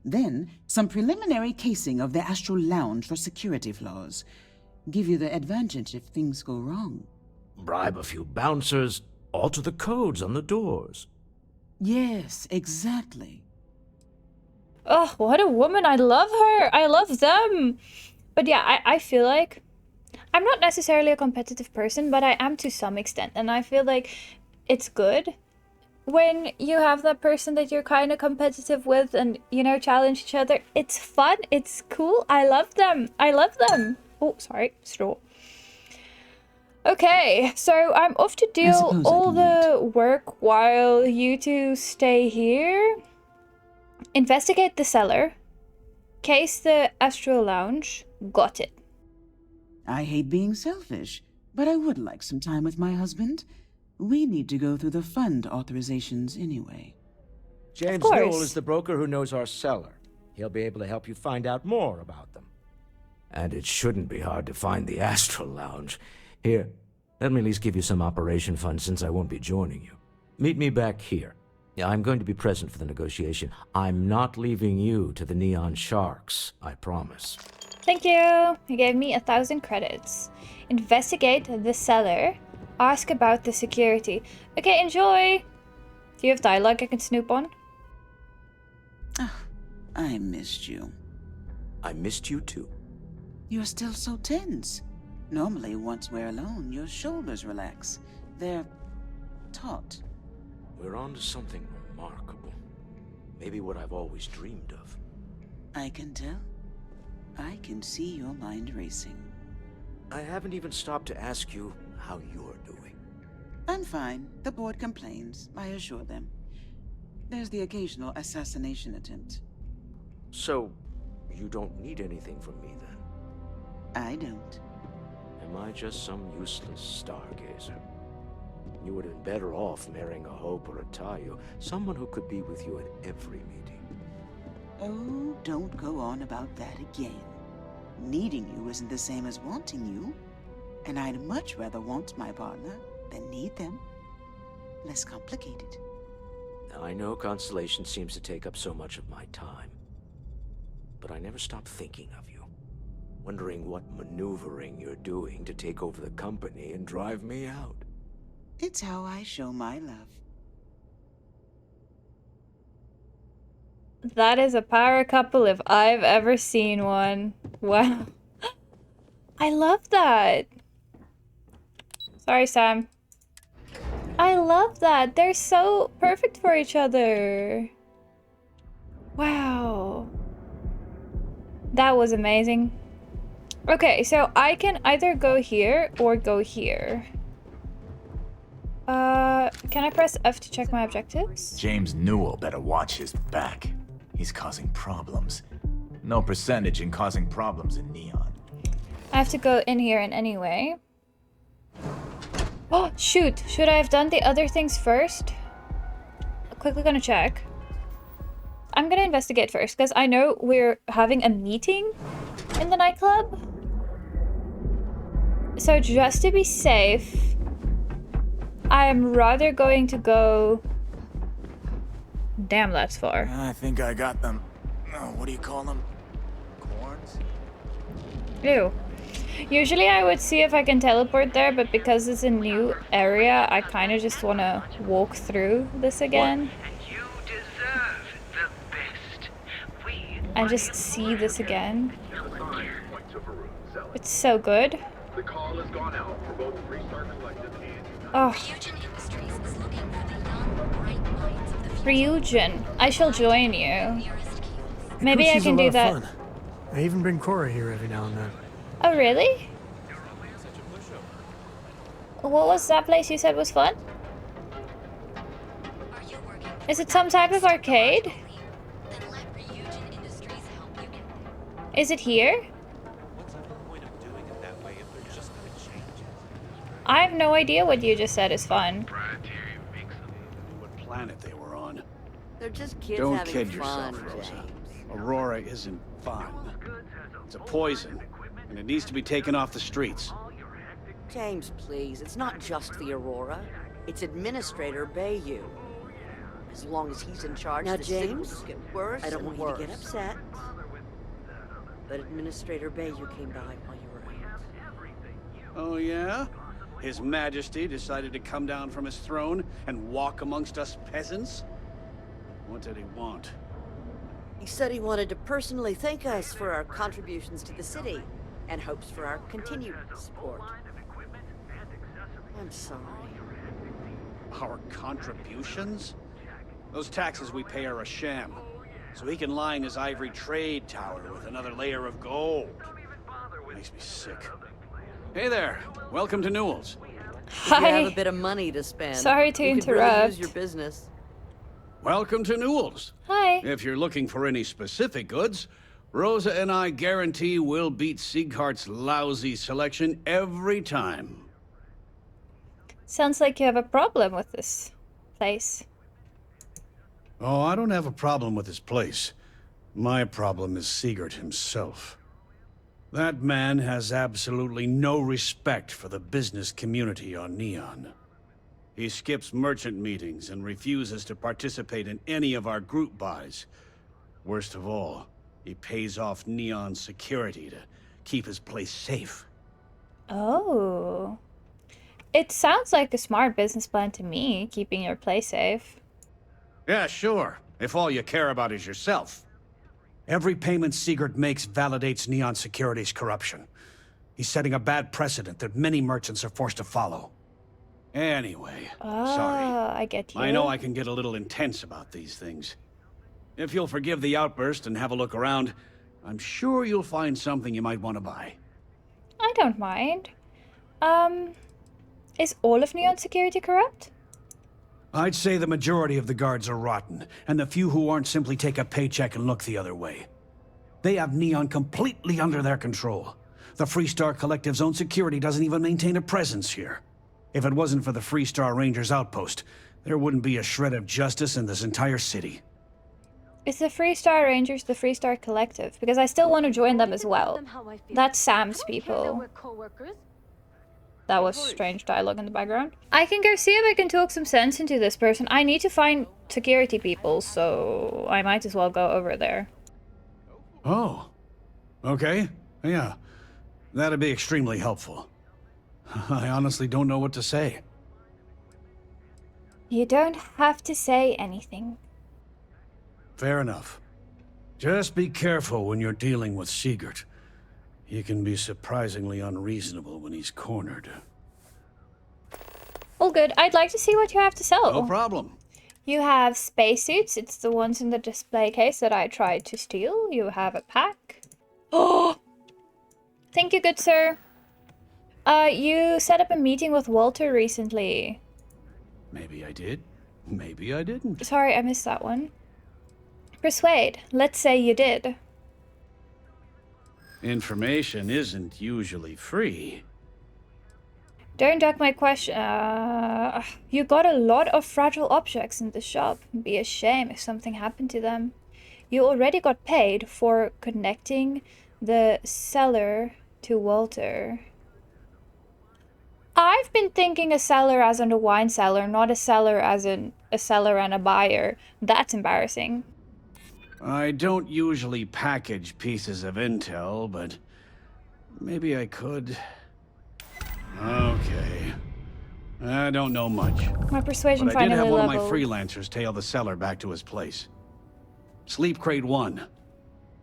Then, some preliminary casing of the Astral Lounge for security flaws. Give you the advantage if things go wrong. Bribe a few bouncers, alter the codes on the doors. Yes, exactly. Oh, what a woman. I love her. I love them. But yeah, I feel like I'm not necessarily a competitive person, but I am to some extent. And I feel like it's good when you have that person that you're kind of competitive with and, you know, challenge each other. It's fun. It's cool. I love them. I love them. Oh, sorry. Straw. Okay, so I'm off to do all the work while you two stay here. Investigate the cellar. Case the Astral Lounge. Got it. I hate being selfish, but I would like some time with my husband. We need to go through the fund authorizations anyway. James Newell is the broker who knows our cellar. He'll be able to help you find out more about them. And it shouldn't be hard to find the Astral Lounge. Here, let me at least give you some operation funds since I won't be joining you. Meet me back here. Yeah, I'm going to be present for the negotiation. I'm not leaving you to the Neon Sharks, I promise. Thank you. He gave me 1,000 credits. Investigate the cellar. Ask about the security. Okay, enjoy. Do you have dialogue I can snoop on? Oh, I missed you. I missed you too. You're still so tense. Normally, once we're alone, your shoulders relax. They're taut. We're on to something remarkable. Maybe what I've always dreamed of. I can tell. I can see your mind racing. I haven't even stopped to ask you how you're doing. I'm fine. The board complains, I assure them. There's the occasional assassination attempt. So, you don't need anything from me then? I don't. Am I just some useless stargazer? You would have been better off marrying a Hope or a Tayo, someone who could be with you at every meeting. Oh, don't go on about that again. Needing you isn't the same as wanting you. And I'd much rather want my partner than need them. Less complicated. Now, I know Constellation seems to take up so much of my time. But I never stop thinking of you. Wondering what maneuvering you're doing to take over the company and drive me out. It's how I show my love. That is a power couple if I've ever seen one. Wow. I love that. Sorry, Sam. I love that. They're so perfect for each other. Wow. That was amazing. Okay, so I can either go here or go here. Can I press F to check my objectives? James Newell better watch his back. He's causing problems. No percentage in causing problems in Neon. I have to go in here in any way. Oh, shoot. Should I have done the other things first? Quickly gonna check. I'm gonna investigate first, because I know we're having a meeting in the nightclub. So just to be safe, I'm rather going to go... Damn, that's far. I think I got them. Oh, what do you call them? Corns? Ew. Usually I would see if I can teleport there, but because it's a new area, I kind of just want to walk through this again. And just see this again. It's so good. Oh. Ryujin, I shall join you. Maybe I can do that. Fun. I even bring Cora here every now and then. Oh, really? What was that place you said was fun? Is it some type of arcade? Is it here? I have no idea what you just said is fun. What planet they were on. They're just kids Don't having kid fun, yourself, Rosa. James. Aurora isn't fun. It's a poison, and it needs to be taken off the streets. James, please. It's not just the Aurora. It's Administrator Bayou. As long as he's in charge, Now, the James, signals get worse I don't and want you to worse. get upset. But Administrator Bayou came by while you were out. Oh, yeah? His Majesty decided to come down from his throne and walk amongst us peasants? What did he want? He said he wanted to personally thank us for our contributions to the city and hopes for our continued support. I'm sorry. Our contributions? Those taxes we pay are a sham, so he can line his ivory trade tower with another layer of gold. Makes me sick. Hey there, welcome to Newell's. If you have a bit of money to spend, Sorry to you could really interrupt. use your business. Welcome to Newell's. Hi. If you're looking for any specific goods, Rosa and I guarantee we'll beat Sieghart's lousy selection every time. Sounds like you have a problem with this place. Oh, I don't have a problem with this place. My problem is Siegert himself. That man has absolutely no respect for the business community on Neon. He skips merchant meetings and refuses to participate in any of our group buys. Worst of all, he pays off Neon's security to keep his place safe. Oh. It sounds like a smart business plan to me, keeping your place safe. Yeah, sure, if all you care about is yourself. Every payment Siegert makes validates Neon Security's corruption. He's setting a bad precedent that many merchants are forced to follow. Anyway, sorry. I get you. I know I can get a little intense about these things. If you'll forgive the outburst and have a look around, I'm sure you'll find something you might want to buy. I don't mind. Is all of Neon Security corrupt? I'd say the majority of the guards are rotten, and the few who aren't simply take a paycheck and look the other way. They have Neon completely under their control. The Freestar Collective's own security doesn't even maintain a presence here. If it wasn't for the Freestar Rangers outpost, there wouldn't be a shred of justice in this entire city. Is the Freestar Rangers the Freestar Collective? Because I still want to join them as well. That's Sam's people. That was strange dialogue in the background. I can go see if I can talk some sense into this person. I need to find security people, so I might as well go over there. Oh. Okay. Yeah. That'd be extremely helpful. I honestly don't know what to say. You don't have to say anything. Fair enough. Just be careful when you're dealing with Siegert. He can be surprisingly unreasonable when he's cornered. All good. I'd like to see what you have to sell. No problem. You have spacesuits. It's the ones in the display case that I tried to steal. You have a pack. Oh! Thank you, good sir. You set up a meeting with Walter recently. Maybe I did. Maybe I didn't. Sorry, I missed that one. Persuade. Let's say you did. Information isn't usually free. Don't duck my question. You got a lot of fragile objects in the shop. It'd be a shame if something happened to them. You already got paid for connecting the seller to Walter. I've been thinking a seller as in a wine cellar, not a seller as in a seller and a buyer. That's embarrassing. I don't usually package pieces of intel, but maybe I could. Okay. I don't know much. My persuasion but I did finally have one leveled. of my freelancers tail the seller back to his place. Sleep Crate 1.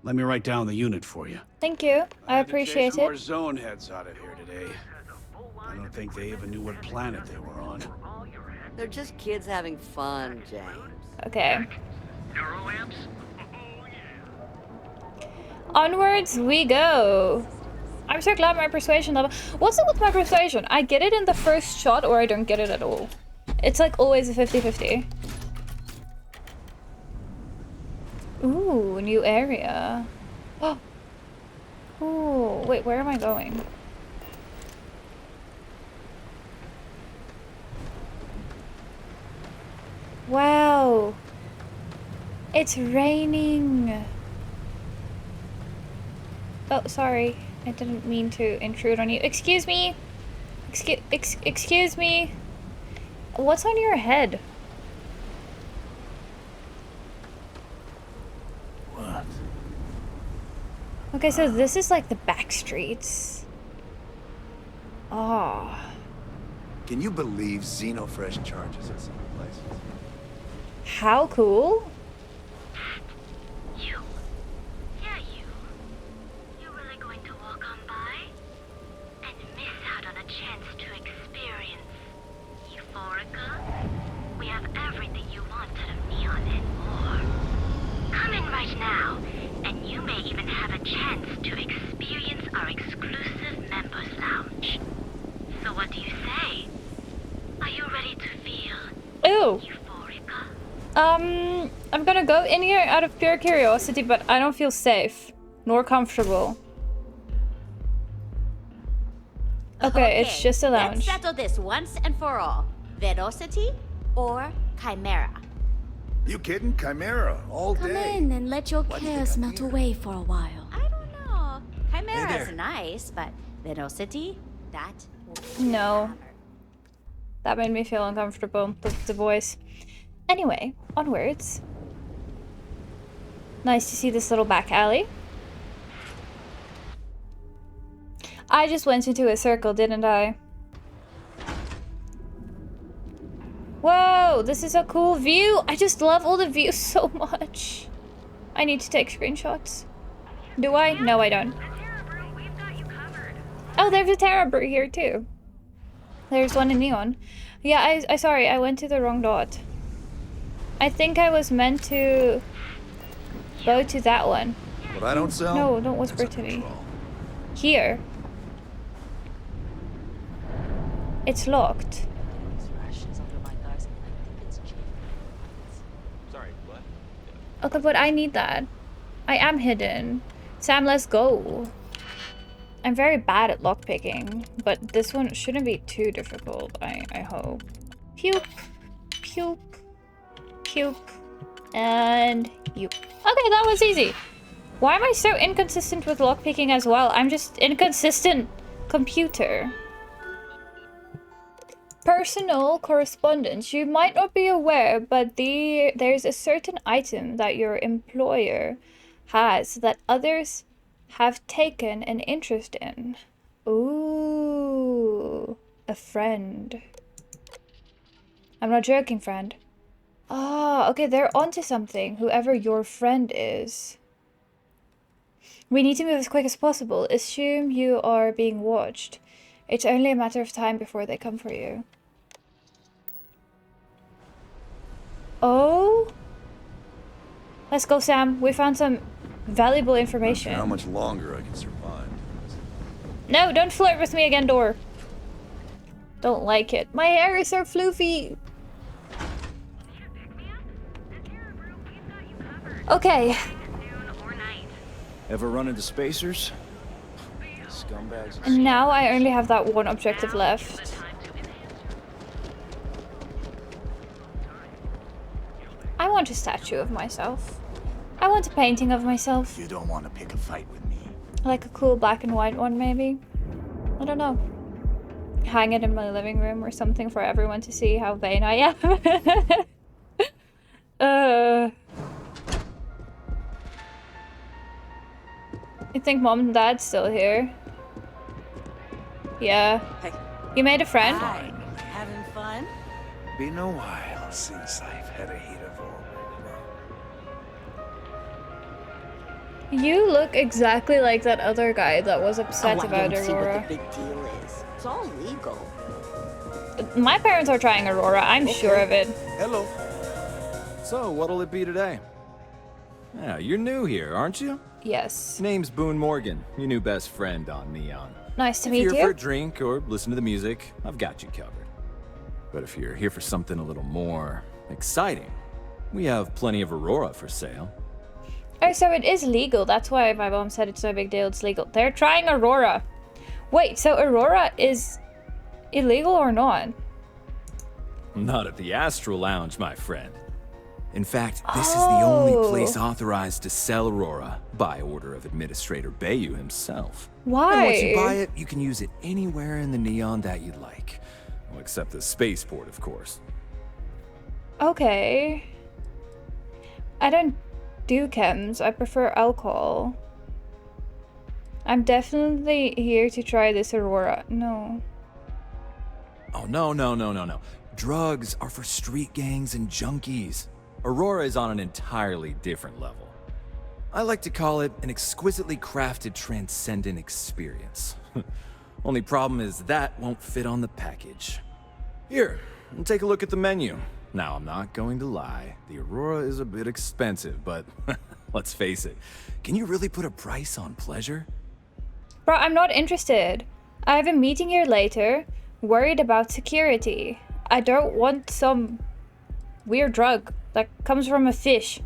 Let me write down the unit for you. Thank you. I appreciate More it. zone heads out of here today. I don't think they even knew what planet they were on. They're just kids having fun, James. Okay. Onwards we go. I'm so glad my persuasion level. What's it with my persuasion? I get it in the first shot or I don't get it at all. It's like always a 50-50. Ooh, new area. Oh. Ooh, wait, where am I going? Wow. It's raining. Oh, sorry. I didn't mean to intrude on you. Excuse me. Excuse me. What's on your head? What? Okay, so this is like the back streets. Oh. Can you believe Xenofresh charges us in places? How cool. You? Yeah, you. You're really going to walk on by? And miss out on a chance to experience Euphorica? We have everything you want out of Neon and more. Come in right now, and you may even have a chance to experience our exclusive members lounge. So what do you say? Are you ready to feel Ew. Euphorica? I'm gonna go in here out of pure curiosity, but I don't feel safe nor comfortable. Okay, it's just a lounge. Let's settle this once and for all. Velocity or Chimera? You kidding? Chimera, all Come day. in and let your cares melt away for a while. I don't know. Chimera Hey is there. nice, but Velocity, that will No. That made me feel uncomfortable with the voice. Anyway, onwards. Nice to see this little back alley. I just went into a circle, didn't I? Whoa, this is a cool view. I just love all the views so much. I need to take screenshots. Do I? No, I don't. Oh, there's a Terra Brew here too. There's one in Neon. Yeah, I sorry, I went to the wrong dot. I think I was meant to go to that one. What I don't sell? No, don't whisper to me. Here. It's locked. Sorry, what? Okay, but I need that. I am hidden. Sam, let's go. I'm very bad at lockpicking, but this one shouldn't be too difficult, I hope. Puke. Puke. Puke. And puke. Okay, that was easy. Why am I so inconsistent with lockpicking as well? I'm just inconsistent computer. Personal correspondence. You might not be aware, but there's a certain item that your employer has that others have taken an interest in. Ooh, a friend. I'm not joking, friend. Ah, okay, they're onto something, whoever your friend is. We need to move as quick as possible. Assume you are being watched. It's only a matter of time before they come for you. Oh? Let's go, Sam. We found some valuable information. How much longer I can survive. No, don't flirt with me again, Door. Don't like it. My hair is so floofy. Okay. Ever run into spacers? Scumbags. And now I only have that one objective left. I want a statue of myself. I want a painting of myself. You don't want to pick a fight with me. Like a cool black and white one, maybe. I don't know. Hang it in my living room or something for everyone to see how vain I am. You think Mom and Dad's still here? Yeah. Hey. You made a friend? Hi. Having fun? Been a while since I've had a hit of all. You look exactly like that other guy that was upset I about don't see what Aurora. the big deal is. It's all legal. My parents are trying Aurora, I'm sure of it. Hello. So, what'll it be today? Yeah, you're new here, aren't you? Yes. Name's Boone Morgan, your new best friend on Neon. Nice to meet If you're you. here for a drink or listen to the music, I've got you covered. But if you're here for something a little more exciting, we have plenty of Aurora for sale. Oh, so it is legal. That's why my mom said it's no big deal. It's legal. They're trying Aurora. Wait, so Aurora is illegal or not? Not at the Astral Lounge, my friend. In fact, this is the only place authorized to sell Aurora by order of Administrator Bayou himself. Why? And once you buy it, you can use it anywhere in the Neon that you'd like. Well, except the spaceport, of course. Okay. I don't do chems. I prefer alcohol. I'm definitely here to try this Aurora. No. Oh, no. Drugs are for street gangs and junkies. Aurora is on an entirely different level. I like to call it an exquisitely crafted transcendent experience. Only problem is that won't fit on the package. Here, take a look at the menu. Now, I'm not going to lie. The Aurora is a bit expensive, but let's face it. Can you really put a price on pleasure? Bro, I'm not interested. I have a meeting here later, worried about security. I don't want some weird drug that comes from a fish.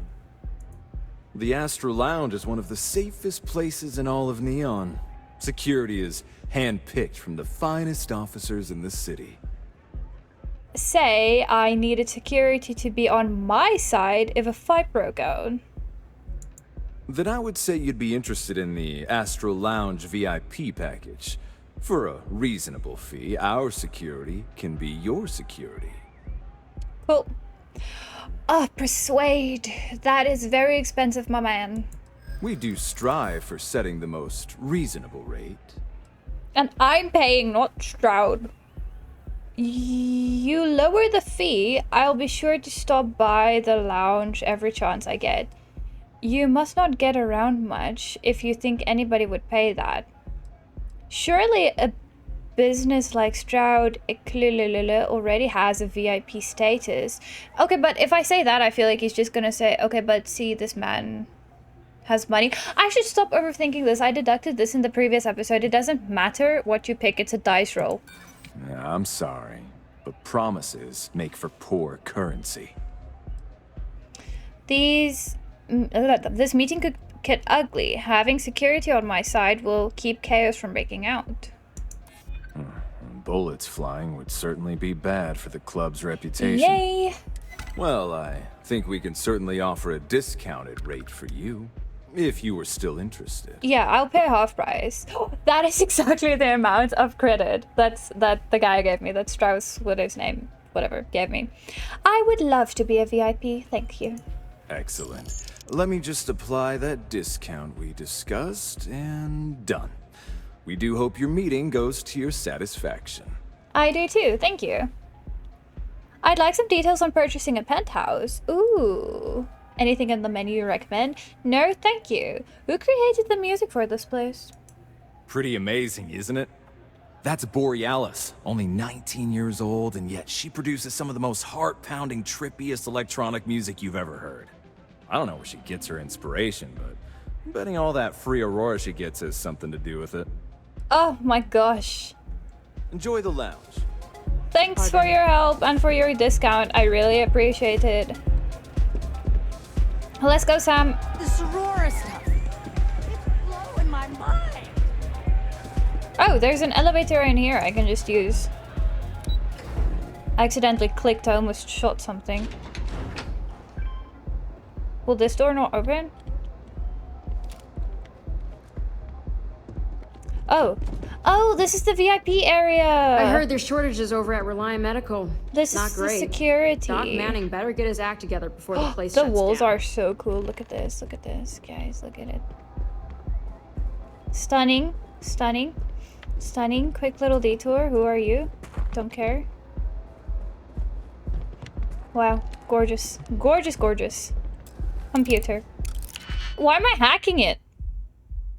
The Astral Lounge is one of the safest places in all of Neon. Security is handpicked from the finest officers in the city. Say I needed security to be on my side if a fight broke out. Then I would say you'd be interested in the Astral Lounge VIP package. For a reasonable fee, our security can be your security. Cool. Persuade. That is very expensive, my man. We do strive for setting the most reasonable rate. And I'm paying, not Stroud. You lower the fee, I'll be sure to stop by the lounge every chance I get. You must not get around much if you think anybody would pay that. Surely a business like Stroud already has a VIP status. Okay, but if I say that, I feel like he's just gonna say, okay, but see, this man has money. I should stop overthinking this. I deducted this in the previous episode. It doesn't matter what you pick, it's a dice roll. Yeah, I'm sorry, but promises make for poor currency. This meeting could get ugly. Having security on my side will keep chaos from breaking out. Bullets flying would certainly be bad for the club's reputation. Yay! Well, I think we can certainly offer a discounted rate for you, if you were still interested. Yeah, I'll pay half price. That is exactly the amount of credit that the guy gave me, that Strauss, what his name, whatever, gave me. I would love to be a VIP, thank you. Excellent. Let me just apply that discount we discussed, and done. We do hope your meeting goes to your satisfaction. I do too, thank you. I'd like some details on purchasing a penthouse. Ooh. Anything in the menu you recommend? No, thank you. Who created the music for this place? Pretty amazing, isn't it? That's Borealis, only 19 years old, and yet she produces some of the most heart-pounding, trippiest electronic music you've ever heard. I don't know where she gets her inspiration, but I'm betting all that free Aurora she gets has something to do with it. Oh my gosh. Enjoy the lounge. Thanks for your help and for your discount. I really appreciate it. Let's go, Sam. This Aurora stuff. It's blowing my mind. Oh, there's an elevator in here I can just use. I accidentally clicked, I almost shot something. Will this door not open? Oh, this is the VIP area. I heard there's shortages over at Reliant Medical. This Not is great. The security. Doc Manning better get his act together before the place the shuts walls down. are so cool. Look at this, guys, look at it. Stunning, stunning, stunning. Quick little detour. Who are you? Don't care. Wow, gorgeous, gorgeous, gorgeous. Computer. Why am I hacking it?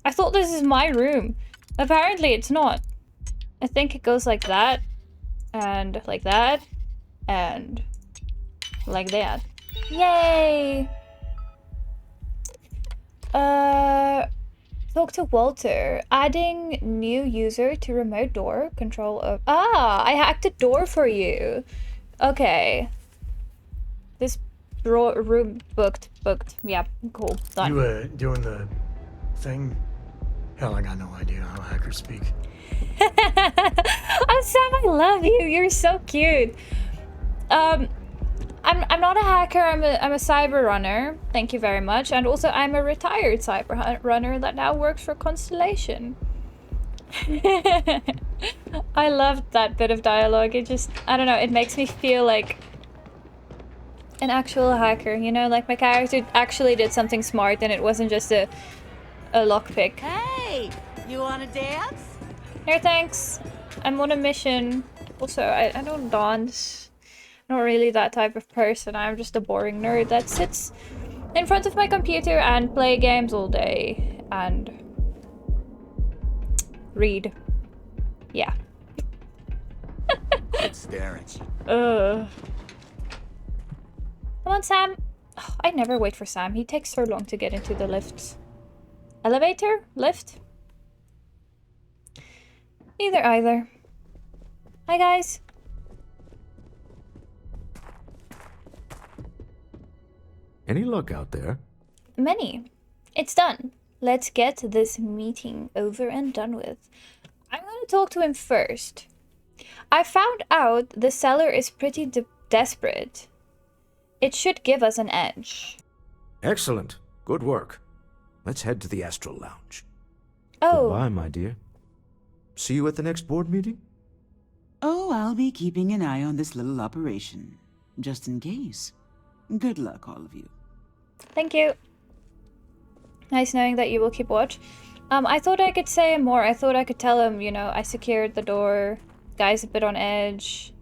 I thought this is my room. Apparently it's not. I think it goes like that, and like that, and like that. Yay! Talk to Walter. Adding new user to remote door control of. Ah, I hacked a door for you. Okay. This room booked. Yeah, cool. Done. You doing the thing? Hell, I got no idea how hackers speak. Oh, Sam, I love you. You're so cute. I'm not a hacker. I'm a cyber runner. Thank you very much. And also, I'm a retired cyber runner that now works for Constellation. I loved that bit of dialogue. It just, I don't know, it makes me feel like an actual hacker, you know? Like my character actually did something smart and it wasn't just a lockpick. Hey, you wanna dance? Here, thanks. I'm on a mission. Also, I don't dance. Not really that type of person. I'm just a boring nerd that sits in front of my computer and play games all day and read. Yeah. Quit staring. Come on, Sam. Oh, I never wait for Sam. He takes so long to get into the lifts. Elevator? Lift? Either. Hi, guys. Any luck out there? Many. It's done. Let's get this meeting over and done with. I'm going to talk to him first. I found out the seller is pretty desperate. It should give us an edge. Excellent. Good work. Let's head to the Astral Lounge. Oh. Goodbye, my dear. See you at the next board meeting? Oh, I'll be keeping an eye on this little operation, just in case. Good luck, all of you. Thank you. Nice knowing that you will keep watch. I thought I could say more. I thought I could tell him, you know, I secured the door. Guy's a bit on edge.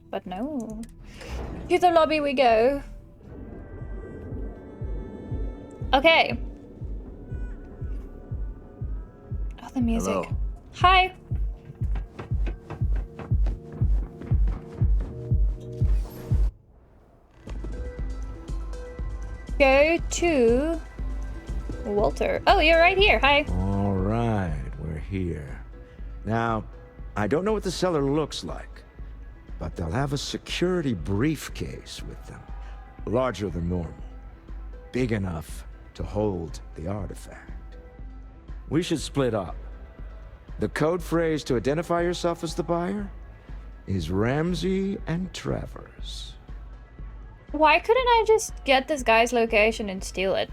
But no. To the lobby we go. Okay. Oh, the music. Hello. Hi. Go to Walter. Oh, you're right here. Hi. All right, we're here. Now, I don't know what the seller looks like, but they'll have a security briefcase with them, larger than normal, big enough to hold the artifact. We should split up. The code phrase to identify yourself as the buyer is Ramsey and Travers. Why couldn't I just get this guy's location and steal it?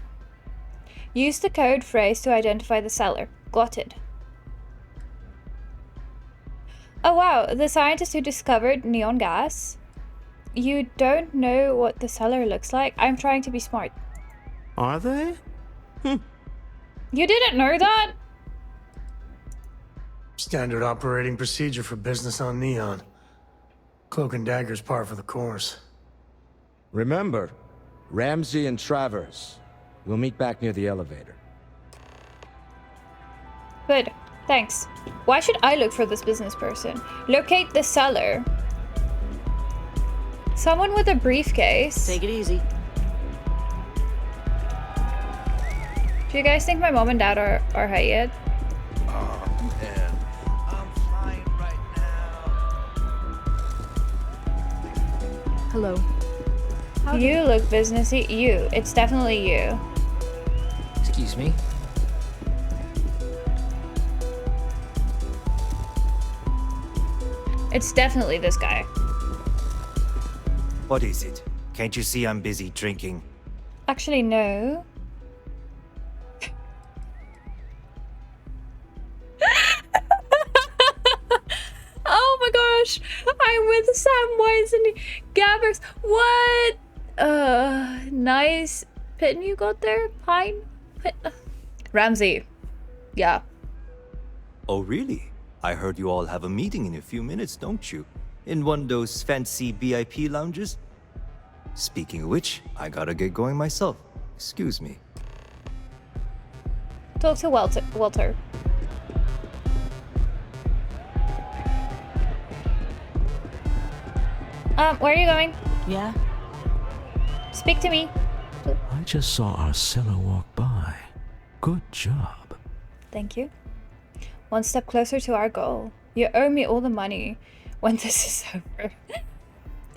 Use the code phrase to identify the seller. Got it. Oh wow, the scientist who discovered neon gas. You don't know what the seller looks like? I'm trying to be smart. Are they? You didn't know that? Standard operating procedure for business on Neon. Cloak and dagger's par for the course. Remember, Ramsey and Travers. We'll meet back near the elevator. Good. Thanks. Why should I look for this business person? Locate the seller. Someone with a briefcase. Take it easy. Do you guys think my mom and dad are high yet? Oh, man. I'm flying right now. Hello. You look businessy. You. It's definitely you. Excuse me. It's definitely this guy. What is it? Can't you see I'm busy drinking? Actually, no. Oh my gosh! I'm with Sam Wise and Gabbers. What? Nice pin you got there? Pine? Ramsey. Yeah. Oh, really? I heard you all have a meeting in a few minutes, don't you? In one of those fancy VIP lounges? Speaking of which, I gotta get going myself. Excuse me. Talk to Walter. Where are you going? Yeah? Speak to me. I just saw our seller walk by. Good job. Thank you. One step closer to our goal. You owe me all the money when this is over.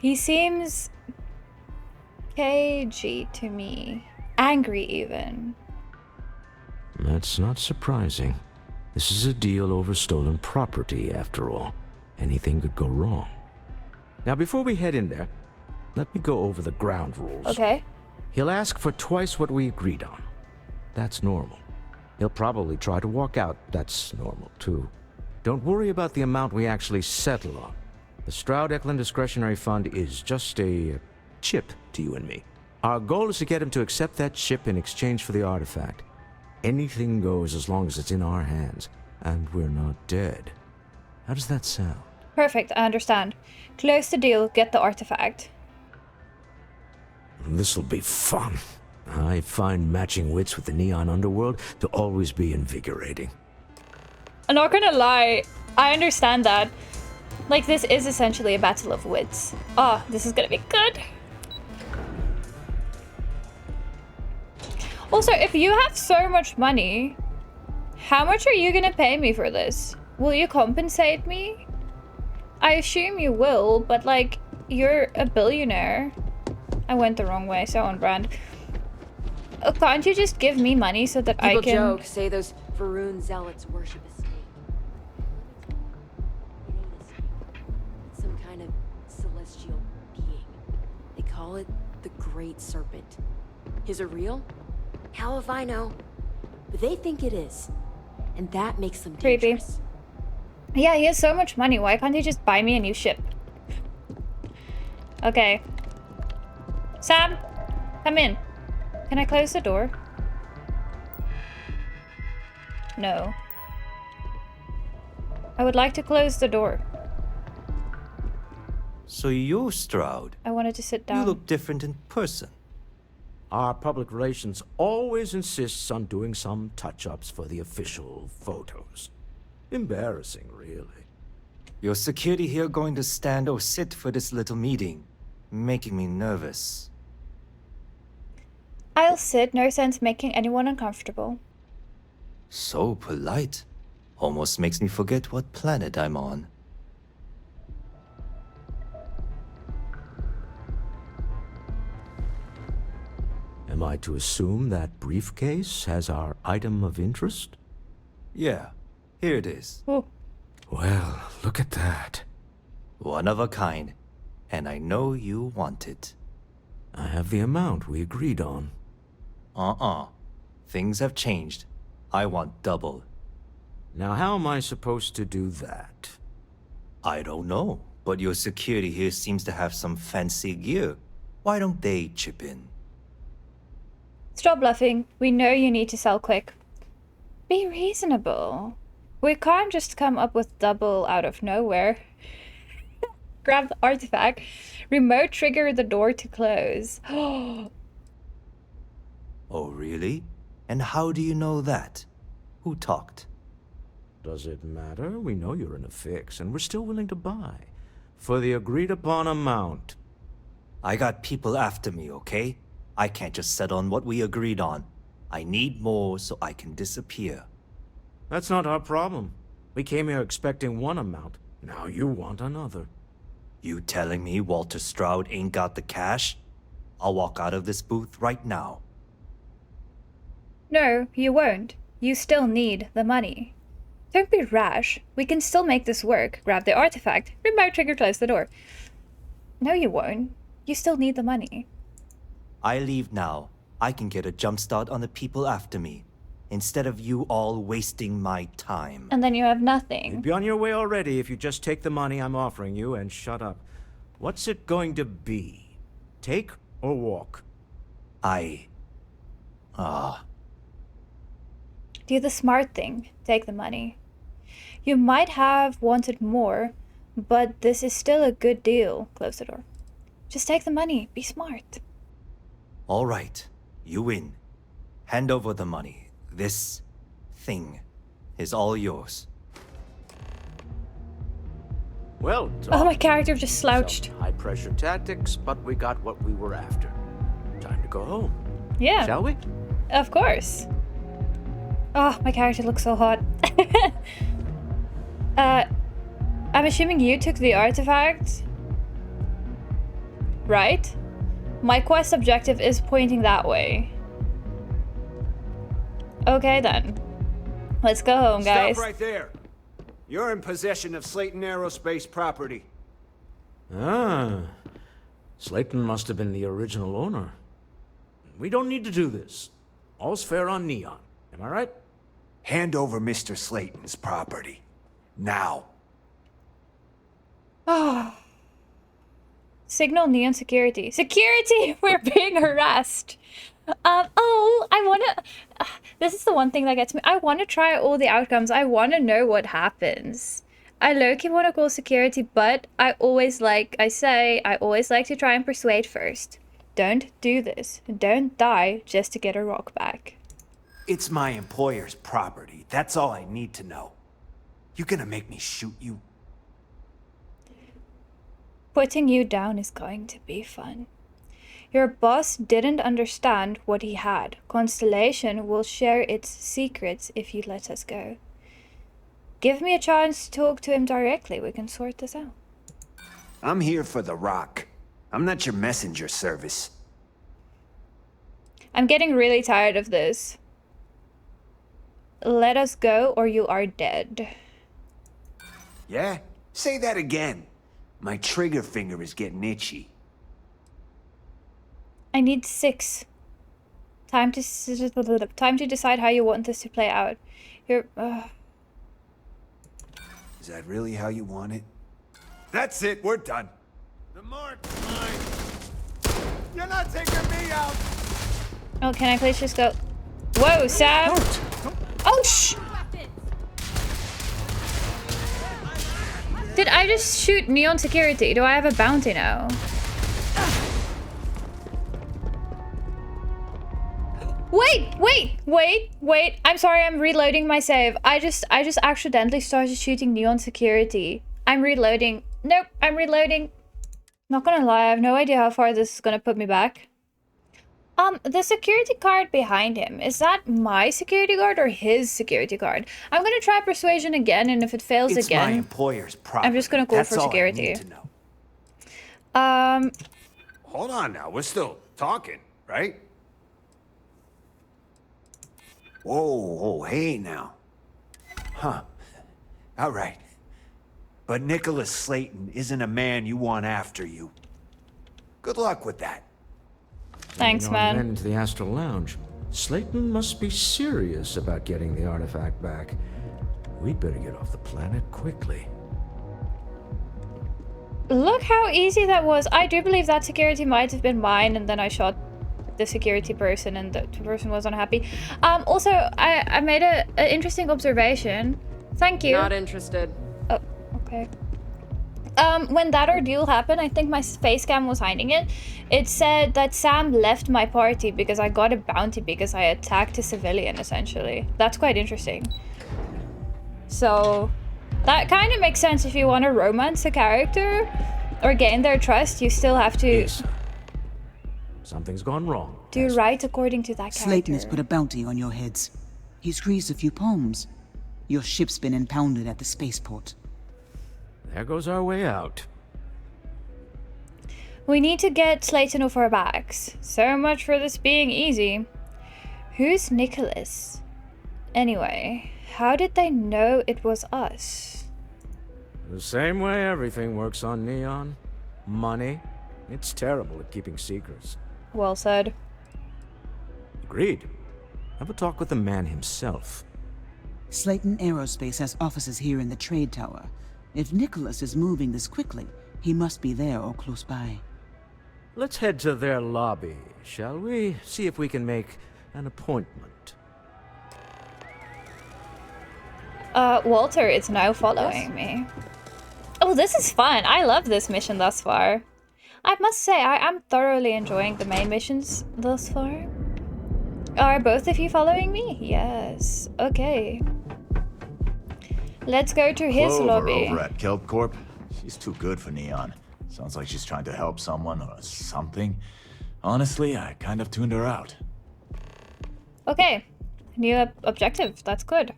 He seems cagey to me. Angry even. That's not surprising. This is a deal over stolen property, after all. Anything could go wrong. Now, before we head in there, let me go over the ground rules. Okay. He'll ask for twice what we agreed on. That's normal. He'll probably try to walk out. That's normal, too. Don't worry about the amount we actually settle on. The Stroud-Eklund Discretionary Fund is just a chip to you and me. Our goal is to get him to accept that chip in exchange for the artifact. Anything goes as long as it's in our hands, and we're not dead. How does that sound? Perfect, I understand. Close the deal, get the artifact. This'll be fun. I find matching wits with the neon underworld to always be invigorating. I'm not gonna lie, I understand that. Like, this is essentially a battle of wits. Oh, this is gonna be good. Also, if you have so much money, how much are you gonna pay me for this? Will you compensate me? I assume you will, but like, you're a billionaire. I went the wrong way, so on brand. Can't you just give me money so that I can... People joke, say those Faroon zealots worship a snake. It ain't a snake. It's some kind of celestial being. They call it the Great Serpent. Is it real? How if I know? But they think it is. And that makes them dangerous. Creepy. Yeah, he has so much money. Why can't he just buy me a new ship? Okay. Sam, come in. Can I close the door? No. I would like to close the door. So you're Stroud. I wanted to sit down. You look different in person. Our public relations always insists on doing some touch-ups for the official photos. Embarrassing, really. Your security here going to stand or sit for this little meeting, making me nervous. I'll sit, no sense making anyone uncomfortable. So polite. Almost makes me forget what planet I'm on. Am I to assume that briefcase has our item of interest? Yeah, here it is. Oh. Well, look at that. One of a kind, and I know you want it. I have the amount we agreed on. Things have changed. I want double. Now how am I supposed to do that? I don't know, but your security here seems to have some fancy gear. Why don't they chip in? Stop bluffing. We know you need to sell quick. Be reasonable. We can't just come up with double out of nowhere. Grab the artifact. Remote trigger the door to close. Oh, really? And how do you know that? Who talked? Does it matter? We know you're in a fix, and we're still willing to buy. For the agreed-upon amount. I got people after me, okay? I can't just settle on what we agreed on. I need more so I can disappear. That's not our problem. We came here expecting one amount. Now you want another. You telling me Walter Stroud ain't got the cash? I'll walk out of this booth right now. No, you won't. You still need the money. Don't be rash. We can still make this work. Grab the artifact. Remote trigger, close the door. No, you won't. You still need the money. I leave now. I can get a jump start on the people after me, instead of you all wasting my time. And then you have nothing. You'd be on your way already if you just take the money I'm offering you and shut up. What's it going to be? Take or walk? Do the smart thing. Take the money. You might have wanted more, but this is still a good deal. Close the door. Just take the money. Be smart. All right. You win. Hand over the money. This thing is all yours. Well oh, my character just slouched. High-pressure tactics, but we got what we were after. Time to go home. Yeah. Shall we? Of course. Oh, my character looks so hot. I'm assuming you took the artifact, right? My quest objective is pointing that way. Okay then. Let's go home, guys. Stop right there. You're in possession of Slayton Aerospace property. Ah. Slayton must have been the original owner. We don't need to do this. All's fair on Neon. Am I right? Hand over Mr. Slayton's property. Now. Oh. Signal Neon security. Security! We're being harassed. Oh, I wanna... this is the one thing that gets me. I wanna try all the outcomes. I wanna know what happens. I low-key wanna call security, but I always like to try and persuade first. Don't do this. Don't die just to get a rock back. It's my employer's property. That's all I need to know. You gonna make me shoot you? Putting you down is going to be fun. Your boss didn't understand what he had. Constellation will share its secrets if you let us go. Give me a chance to talk to him directly. We can sort this out. I'm here for the rock. I'm not your messenger service. I'm getting really tired of this. Let us go or you are dead. Yeah? Say that again. My trigger finger is getting itchy. I need 6. Time to decide how you want this to play out. You're... Is that really how you want it? That's it, we're done. The mark's mine. You're not taking me out. Oh, can I please just go? Whoa, Sam! Oh, shh! Did I just shoot Neon security? Do I have a bounty now? Wait. I'm sorry, I'm reloading my save. I just accidentally started shooting Neon security. I'm reloading. Nope, I'm reloading. Not gonna lie, I have no idea how far this is gonna put me back. The security guard behind him, is that my security guard or his security guard? I'm gonna try persuasion again, and if it fails it's again, my employer's property. I'm just gonna go That's for all security. I need to know. Hold on now, we're still talking, right? Whoa, hey now. Huh. All right. But Nicholas Slayton isn't a man you want after you. Good luck with that. Thanks, man. Into the Astral Lounge. Slayton must be serious about getting the artifact back. We'd better get off the planet quickly. Look how easy that was. I do believe that security might have been mine, and then I shot the security person and the person was unhappy. Also, I made an interesting observation. Thank you. Not interested. Oh, okay. When that ordeal happened, I think my face cam was hiding it. It said that Sam left my party because I got a bounty because I attacked a civilian, essentially. That's quite interesting. So, that kind of makes sense. If you want to romance a character or gain their trust, you still have to... Yes. Something's gone wrong. Do right according to that character. Slayton has put a bounty on your heads. He's greased a few palms. Your ship's been impounded at the spaceport. There goes our way out. We need to get Slayton off our backs. So much for this being easy. Who's Nicholas? Anyway, how did they know it was us? The same way everything works on Neon. Money. It's terrible at keeping secrets. Well said. Agreed. Have a talk with the man himself. Slayton Aerospace has offices here in the trade tower. If Nicholas is moving this quickly, he must be there or close by. Let's head to their lobby, shall we? See if we can make an appointment. Walter is now following me. Oh, this is fun. I love this mission thus far. I must say, I am thoroughly enjoying the main missions thus far. Are both of you following me? Yes. Okay. Let's go to his Clover lobby. over at Kelp Corp. She's too good for Neon. Sounds like she's trying to help someone or something. Honestly, I kind of tuned her out. Okay, new objective. That's good.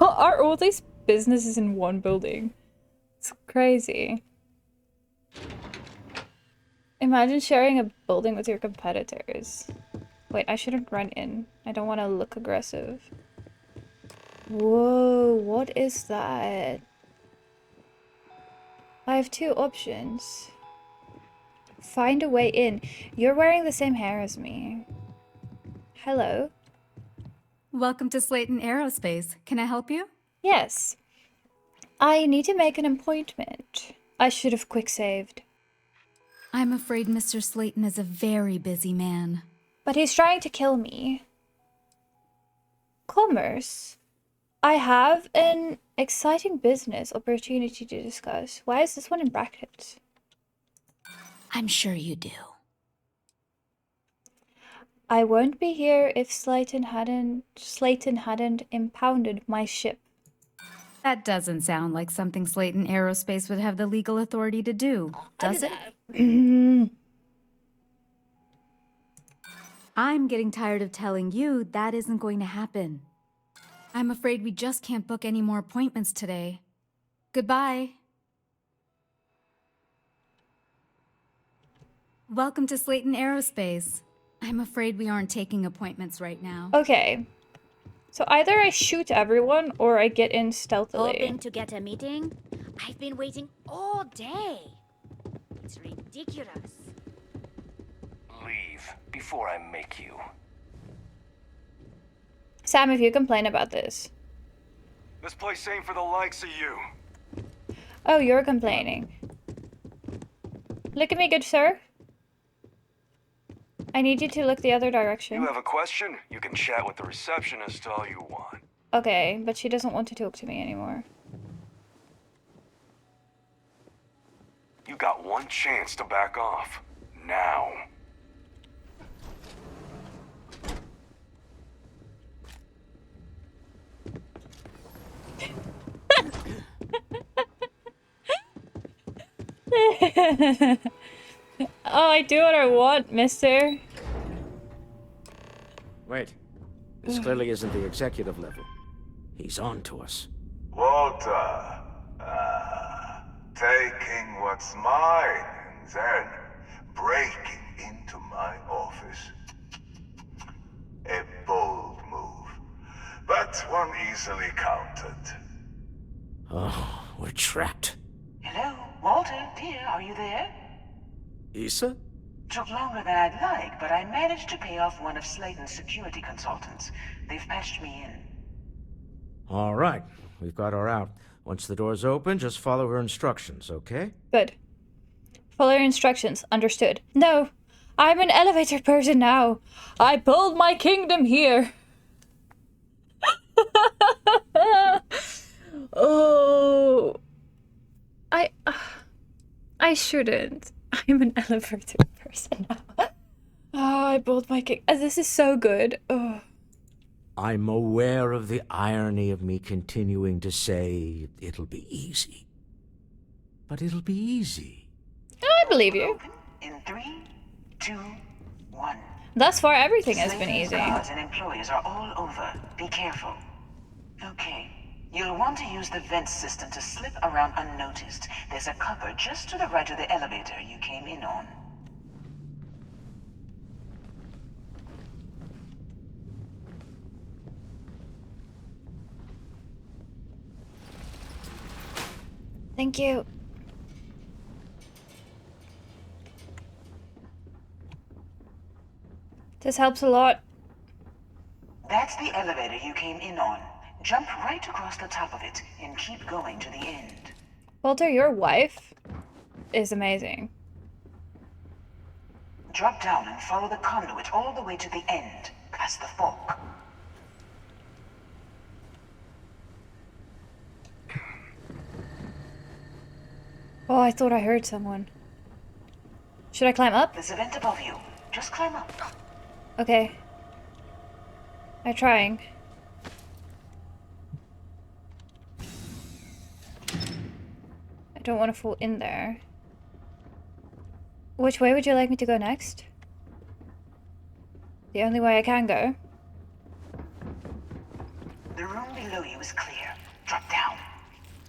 Are all these businesses in one building? It's crazy. Imagine sharing a building with your competitors. Wait, I shouldn't run in. I don't want to look aggressive. Whoa, what is that? I have two options. Find a way in. You're wearing the same hair as me. Hello. Welcome to Slayton Aerospace. Can I help you? Yes. I need to make an appointment. I should have quick saved. I'm afraid Mr. Slayton is a very busy man. But he's trying to kill me. Commerce. I have an exciting business opportunity to discuss. Why is this one in brackets? I'm sure you do. I won't be here if Slayton hadn't impounded my ship. That doesn't sound like something Slayton Aerospace would have the legal authority to do, does it? I'm getting tired of telling you that isn't going to happen. I'm afraid we just can't book any more appointments today. Goodbye. Welcome to Slayton Aerospace. I'm afraid we aren't taking appointments right now. Okay. So either I shoot everyone or I get in stealthily. Hoping to get a meeting? I've been waiting all day. It's ridiculous. Leave before I make you. Sam, if you complain about this. This place ain't for the likes of you. Oh, you're complaining. Look at me, good sir. I need you to look the other direction. You have a question? You can chat with the receptionist all you want. Okay, but she doesn't want to talk to me anymore. You got one chance to back off. Now. Oh, I do what I want, mister. Wait. This clearly isn't the executive level. He's on to us. Walter, taking what's mine and then breaking into my office. A bold move, but one easily countered. Oh, we're trapped. Hello, Walter, dear, are you there? Issa? Took longer than I'd like, but I managed to pay off one of Slayton's security consultants. They've patched me in. All right. We've got her out. Once the door's open, just follow her instructions, okay? Good. Follow your instructions. Understood. No, I'm an elevator person now. I build my kingdom here. Oh. I shouldn't. I'm an elevator person now. Oh, I built my king. This is so good. Oh. I'm aware of the irony of me continuing to say it'll be easy. But it'll be easy. I believe you. In 3, 2, 1. Thus far, everything has been Slayton's easy. guards and employees are all over. Be careful. Okay. You'll want to use the vent system to slip around unnoticed. There's a cover just to the right of the elevator you came in on. Thank you. This helps a lot. That's the elevator you came in on. Jump right across the top of it and keep going to the end. Walter, your wife is amazing. Drop down and follow the conduit all the way to the end, past the fork. Oh, I thought I heard someone. Should I climb up? There's a vent above you. Just climb up. Okay. I'm trying. I don't want to fall in there. Which way would you like me to go next? The only way I can go. The room below you is clear. Drop down.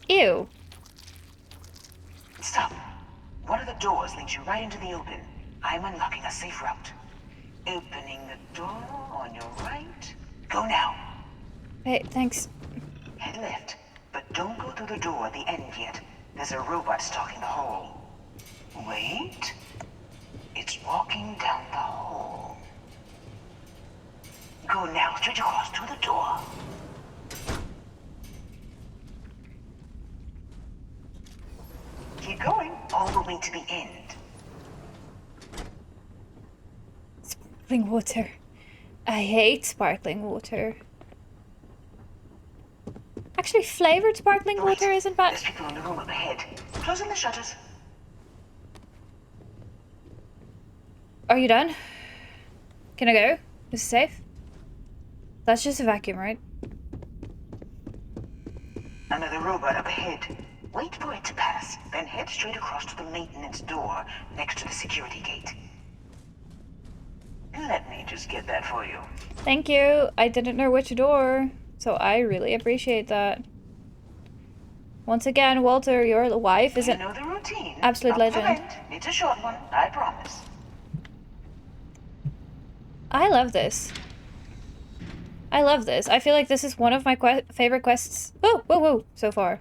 Ew. Stop. One of the doors leads you right into the open. I'm unlocking a safe route. Opening the door on your right. Go now. Hey, thanks. Head left, but don't go through the door at the end yet. There's a robot stalking the hall. Wait. It's walking down the hall. Go now, straight across to the door. Keep going, all the way to the end. Sparkling water. I hate sparkling water. Actually, flavored sparkling water isn't bad. There's people in the room up ahead. Closing the shutters. Are you done? Can I go? Is it safe? That's just a vacuum, right? Another robot up ahead. Wait for it to pass, then head straight across to the maintenance door next to the security gate. Let me just get that for you. Thank you. I didn't know which door, so I really appreciate that. Once again, Walter, your wife is an You know the routine. absolute legend. It's a short one, I promise. I love this. I love this. I feel like this is one of my favorite quests. Oh, whoa, whoa, so far.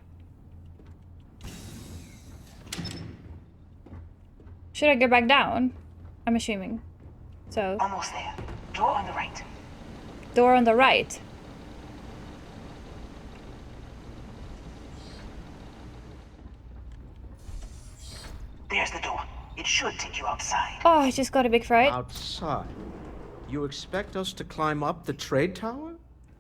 Should I go back down? I'm assuming. So. Almost there. Door on the right. Door on the right. There's the door. It should take you outside. Oh, I just got a big fright. Outside? You expect us to climb up the trade tower?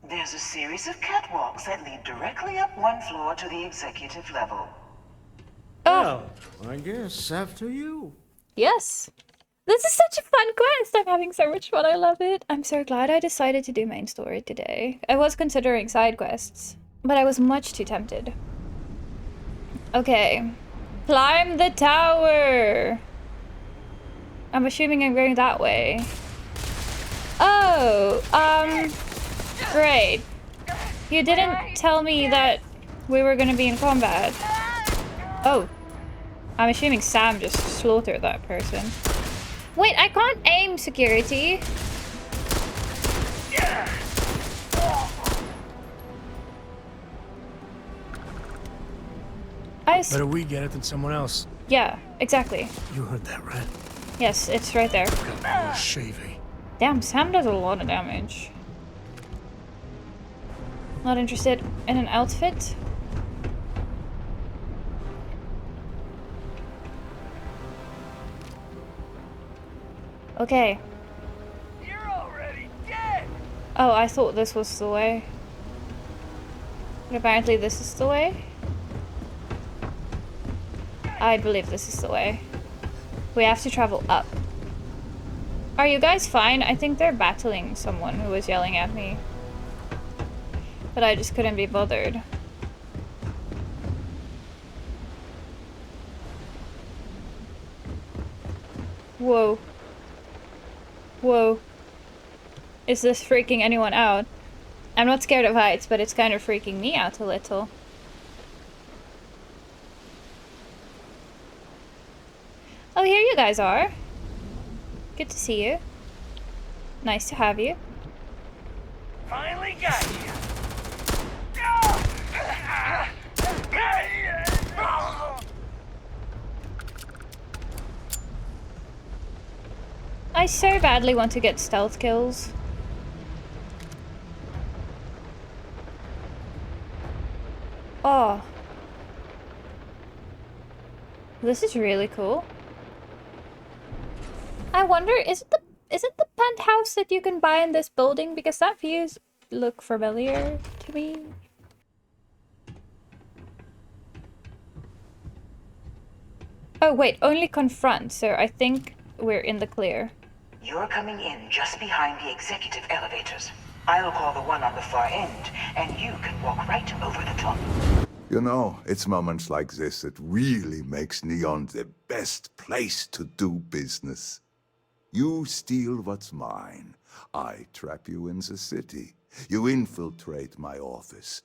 There's a series of catwalks that lead directly up one floor to the executive level. Oh. Well, I guess after you. Yes. This is such a fun quest. I'm having so much fun. I love it. I'm so glad I decided to do main story today. I was considering side quests, but I was much too tempted. Okay. Climb the tower. I'm assuming I'm going that way. Oh, great. You didn't tell me that we were gonna be in combat. Oh. I'm assuming Sam just slaughtered that person. Wait, I can't aim, security. Better we get it than someone else. Yeah, exactly. You heard that, right? Yes, it's right there. More shaving. Damn, Sam does a lot of damage. Not interested in an outfit. Okay. You're already dead. Oh, I thought this was the way. But apparently this is the way. I believe this is the way. We have to travel up. Are you guys fine? I think they're battling someone who was yelling at me. But I just couldn't be bothered. Whoa. Whoa. Is this freaking anyone out? I'm not scared of heights, but it's kind of freaking me out a little. Oh, here you guys are. Good to see you. Nice to have you. Finally got you. I so badly want to get stealth kills. Oh. This is really cool. I wonder, is it the penthouse that you can buy in this building? Because that views look familiar to me. Oh wait, only confront, so I think we're in the clear. You're coming in just behind the executive elevators. I'll call the one on the far end, and you can walk right over the top. You know, it's moments like this that really makes Neon the best place to do business. You steal what's mine. I trap you in the city. You infiltrate my office.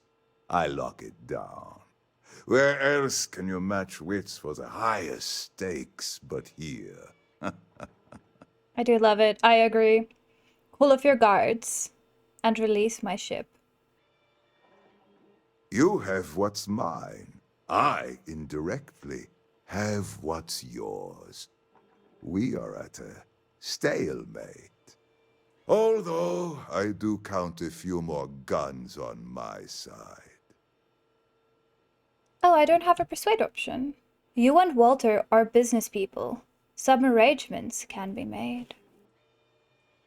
I lock it down. Where else can you match wits for the highest stakes but here? I do love it. I agree. Call off your guards and release my ship. You have what's mine. I, indirectly, have what's yours. We are at a stalemate. Although I do count a few more guns on my side. Oh, I don't have a persuade option. You and Walter are business people. Some arrangements can be made.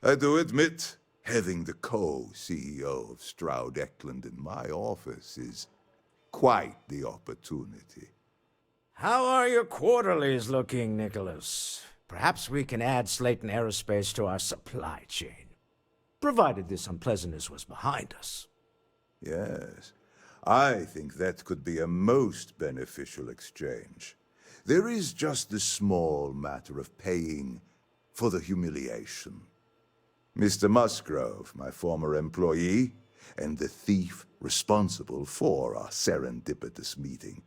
I do admit, having the co-CEO of Stroud Eklund in my office is quite the opportunity. How are your quarterlies looking, Nicholas? Perhaps we can add Slayton Aerospace to our supply chain, provided this unpleasantness was behind us. Yes, I think that could be a most beneficial exchange. There is just the small matter of paying for the humiliation. Mr. Musgrove, my former employee, and the thief responsible for our serendipitous meeting,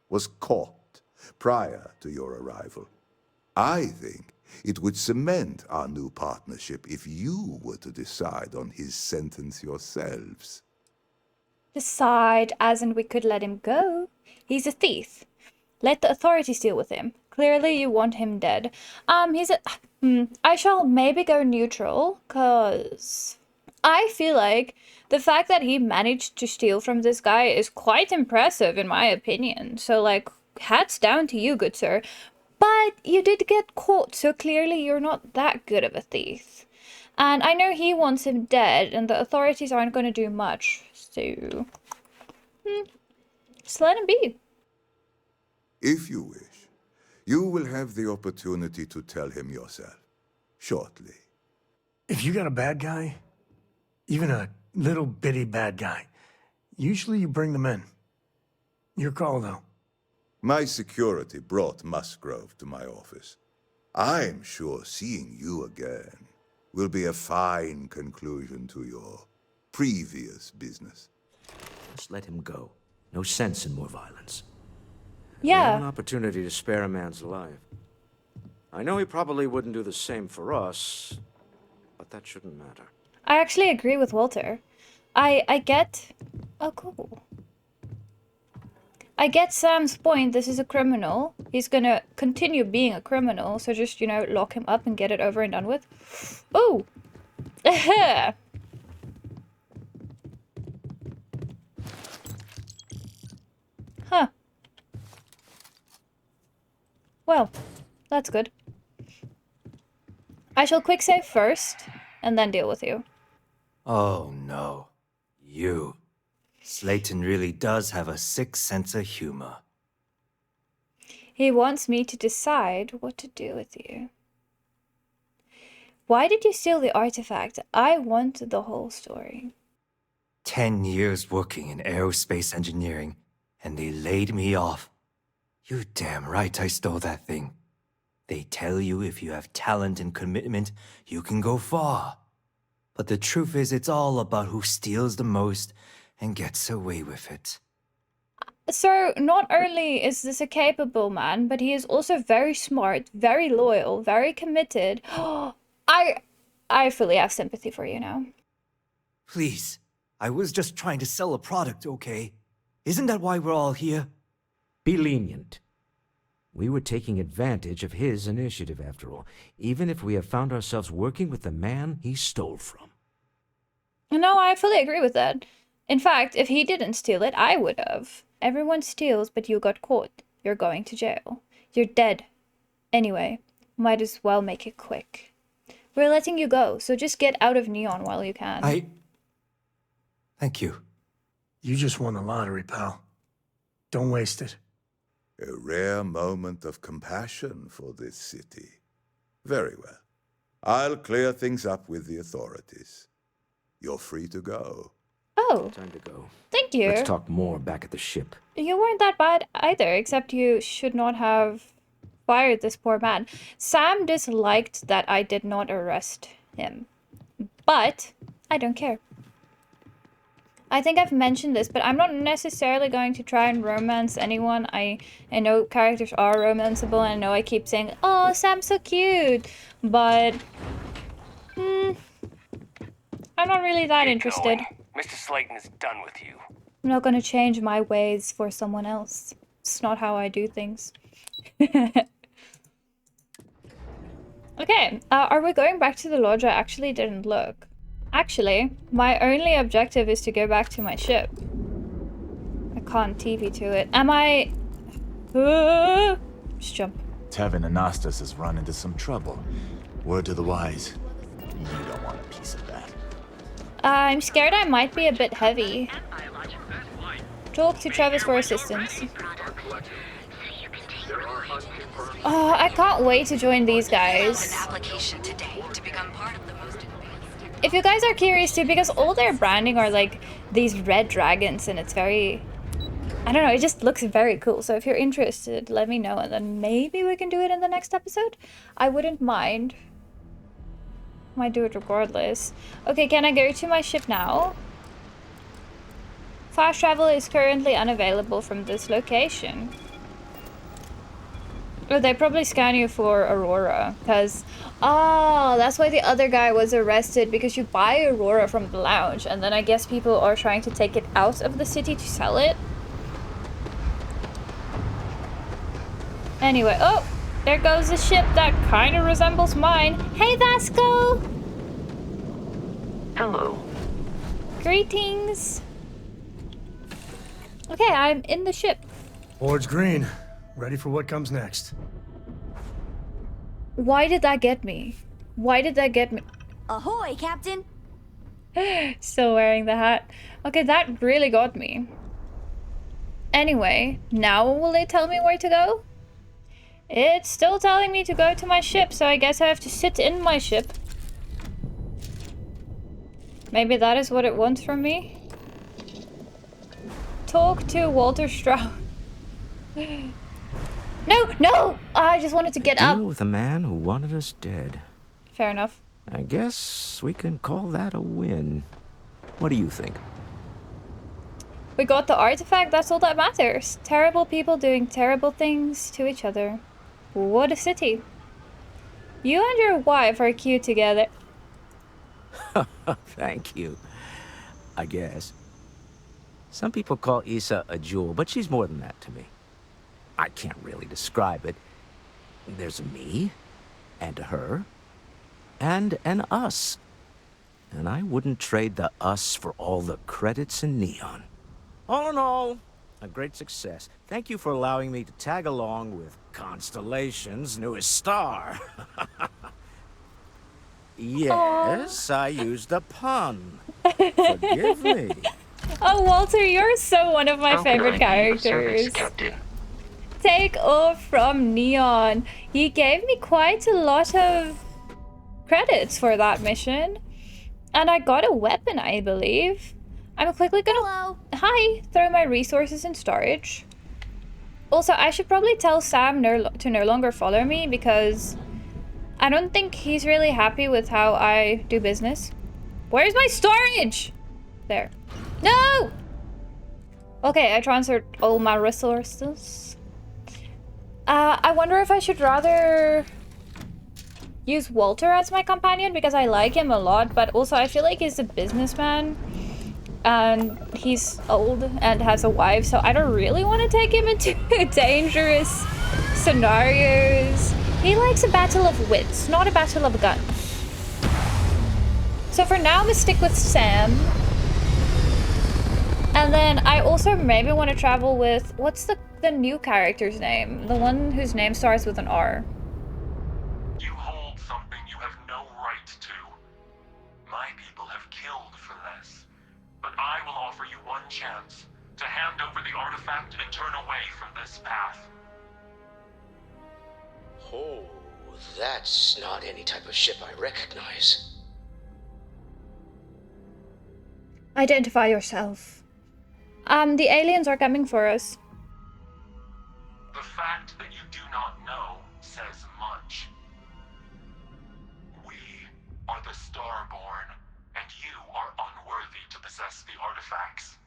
was caught prior to your arrival. I think it would cement our new partnership if you were to decide on his sentence yourselves. Decide, as in we could let him go. He's a thief. Let the authorities deal with him. Clearly you want him dead. I shall maybe go neutral, cause I feel like the fact that he managed to steal from this guy is quite impressive in my opinion. So like, hats down to you, good sir. But you did get caught, so clearly you're not that good of a thief. And I know he wants him dead, and the authorities aren't going to do much, so just let him be. If you wish, you will have the opportunity to tell him yourself, shortly. If you got a bad guy, even a little bitty bad guy, usually you bring them in. Your call, though. My security brought Musgrove to my office. I'm sure seeing you again will be a fine conclusion to your previous business. Just let him go. No sense in more violence. Yeah. We have an opportunity to spare a man's life. I know he probably wouldn't do the same for us, but that shouldn't matter. I actually agree with Walter. I get... Oh, cool. I get Sam's point. This is a criminal. He's gonna continue being a criminal, so just, you know, lock him up and get it over and done with. Ooh! Huh. Well, that's good. I shall quick save first, and then deal with you. Oh no. You. Slayton really does have a sick sense of humor. He wants me to decide what to do with you. Why did you steal the artifact? I want the whole story. 10 years working in aerospace engineering, and they laid me off. You damn right I stole that thing. They tell you if you have talent and commitment, you can go far. But the truth is, it's all about who steals the most and gets away with it. So, not only is this a capable man, but he is also very smart, very loyal, very committed. I fully have sympathy for you now. Please, I was just trying to sell a product, okay? Isn't that why we're all here? Be lenient. We were taking advantage of his initiative, after all, even if we have found ourselves working with the man he stole from. No, I fully agree with that. In fact, if he didn't steal it, I would have. Everyone steals, but you got caught. You're going to jail. You're dead. Anyway, might as well make it quick. We're letting you go, so just get out of Neon while you can. Thank you. You just won the lottery, pal. Don't waste it. A rare moment of compassion for this city. Very well. I'll clear things up with the authorities. You're free to go. Oh. Time to go. Thank you. Let's talk more back at the ship. You weren't that bad either, except you should not have fired this poor man. Sam disliked that I did not arrest him. But I don't care. I think I've mentioned this, but I'm not necessarily going to try and romance anyone. I know characters are romanceable, and I know I keep saying, oh, Sam's so cute, but I'm not really that interested. Mr. Slayton is done with you. I'm not going to change my ways for someone else. It's not how I do things. Okay, are we going back to the lodge? I actually didn't look. Actually, my only objective is to go back to my ship. I can't TP to it. Am I... Just jump. Tevin Anastas has run into some trouble. Word to the wise, you don't want a piece of that. I'm scared I might be a bit heavy. Talk to Travis for assistance. Oh, I can't wait to join these guys. If you guys are curious too, because all their branding are like these red dragons, and it's very... I don't know, it just looks very cool. So if you're interested, let me know, and then maybe we can do it in the next episode. I wouldn't mind. Might do it regardless. Okay, can I go to my ship now? Fast travel is currently unavailable from this location. Oh, they probably scan you for Aurora, because... Oh, that's why the other guy was arrested, because you buy Aurora from the lounge, and then I guess people are trying to take it out of the city to sell it. Anyway, oh! There goes a ship that kind of resembles mine. Hey, Vasco! Hello. Greetings. Okay, I'm in the ship. Board's green. Ready for what comes next. Why did that get me? Why did that get me? Ahoy, Captain! Still wearing the hat. Okay, that really got me. Anyway, now will it tell me where to go? It's still telling me to go to my ship, so I guess I have to sit in my ship. Maybe that is what it wants from me? Talk to Walter Stroud. No, no! I just wanted to get up. Deal with a man who wanted us dead. Fair enough. I guess we can call that a win. What do you think? We got the artifact, that's all that matters. Terrible people doing terrible things to each other. What a city. You and your wife are cute together. Thank you. I guess. Some people call Issa a jewel, but she's more than that to me. I can't really describe it. There's a me, and a her, and an us. And I wouldn't trade the us for all the credits in Neon. All in all, a great success. Thank you for allowing me to tag along with Constellation's newest star. Yes, I used a pun. Forgive me. Oh, Walter, you're so one of my favorite characters. Take off from Neon. He gave me quite a lot of credits for that mission. And I got a weapon, I believe. I'm quickly gonna... Hi! Throw my resources in storage. Also, I should probably tell Sam to no longer follow me, because I don't think he's really happy with how I do business. Where's my storage? There. No! Okay, I transferred all my resources. I wonder if I should rather use Walter as my companion, because I like him a lot, but also I feel like he's a businessman and he's old and has a wife, so I don't really want to take him into dangerous scenarios. He likes a battle of wits, not a battle of guns. So for now, I'm gonna stick with Sam. And then I also maybe want to travel with, what's the new character's name? The one whose name starts with an R. You hold something you have no right to. My people have killed for less. But I will offer you one chance to hand over the artifact and turn away from this path. Oh, that's not any type of ship I recognize. Identify yourself. The aliens are coming for us. The fact that you do not know says much. We are the Starborn, and you are unworthy to possess the artifacts.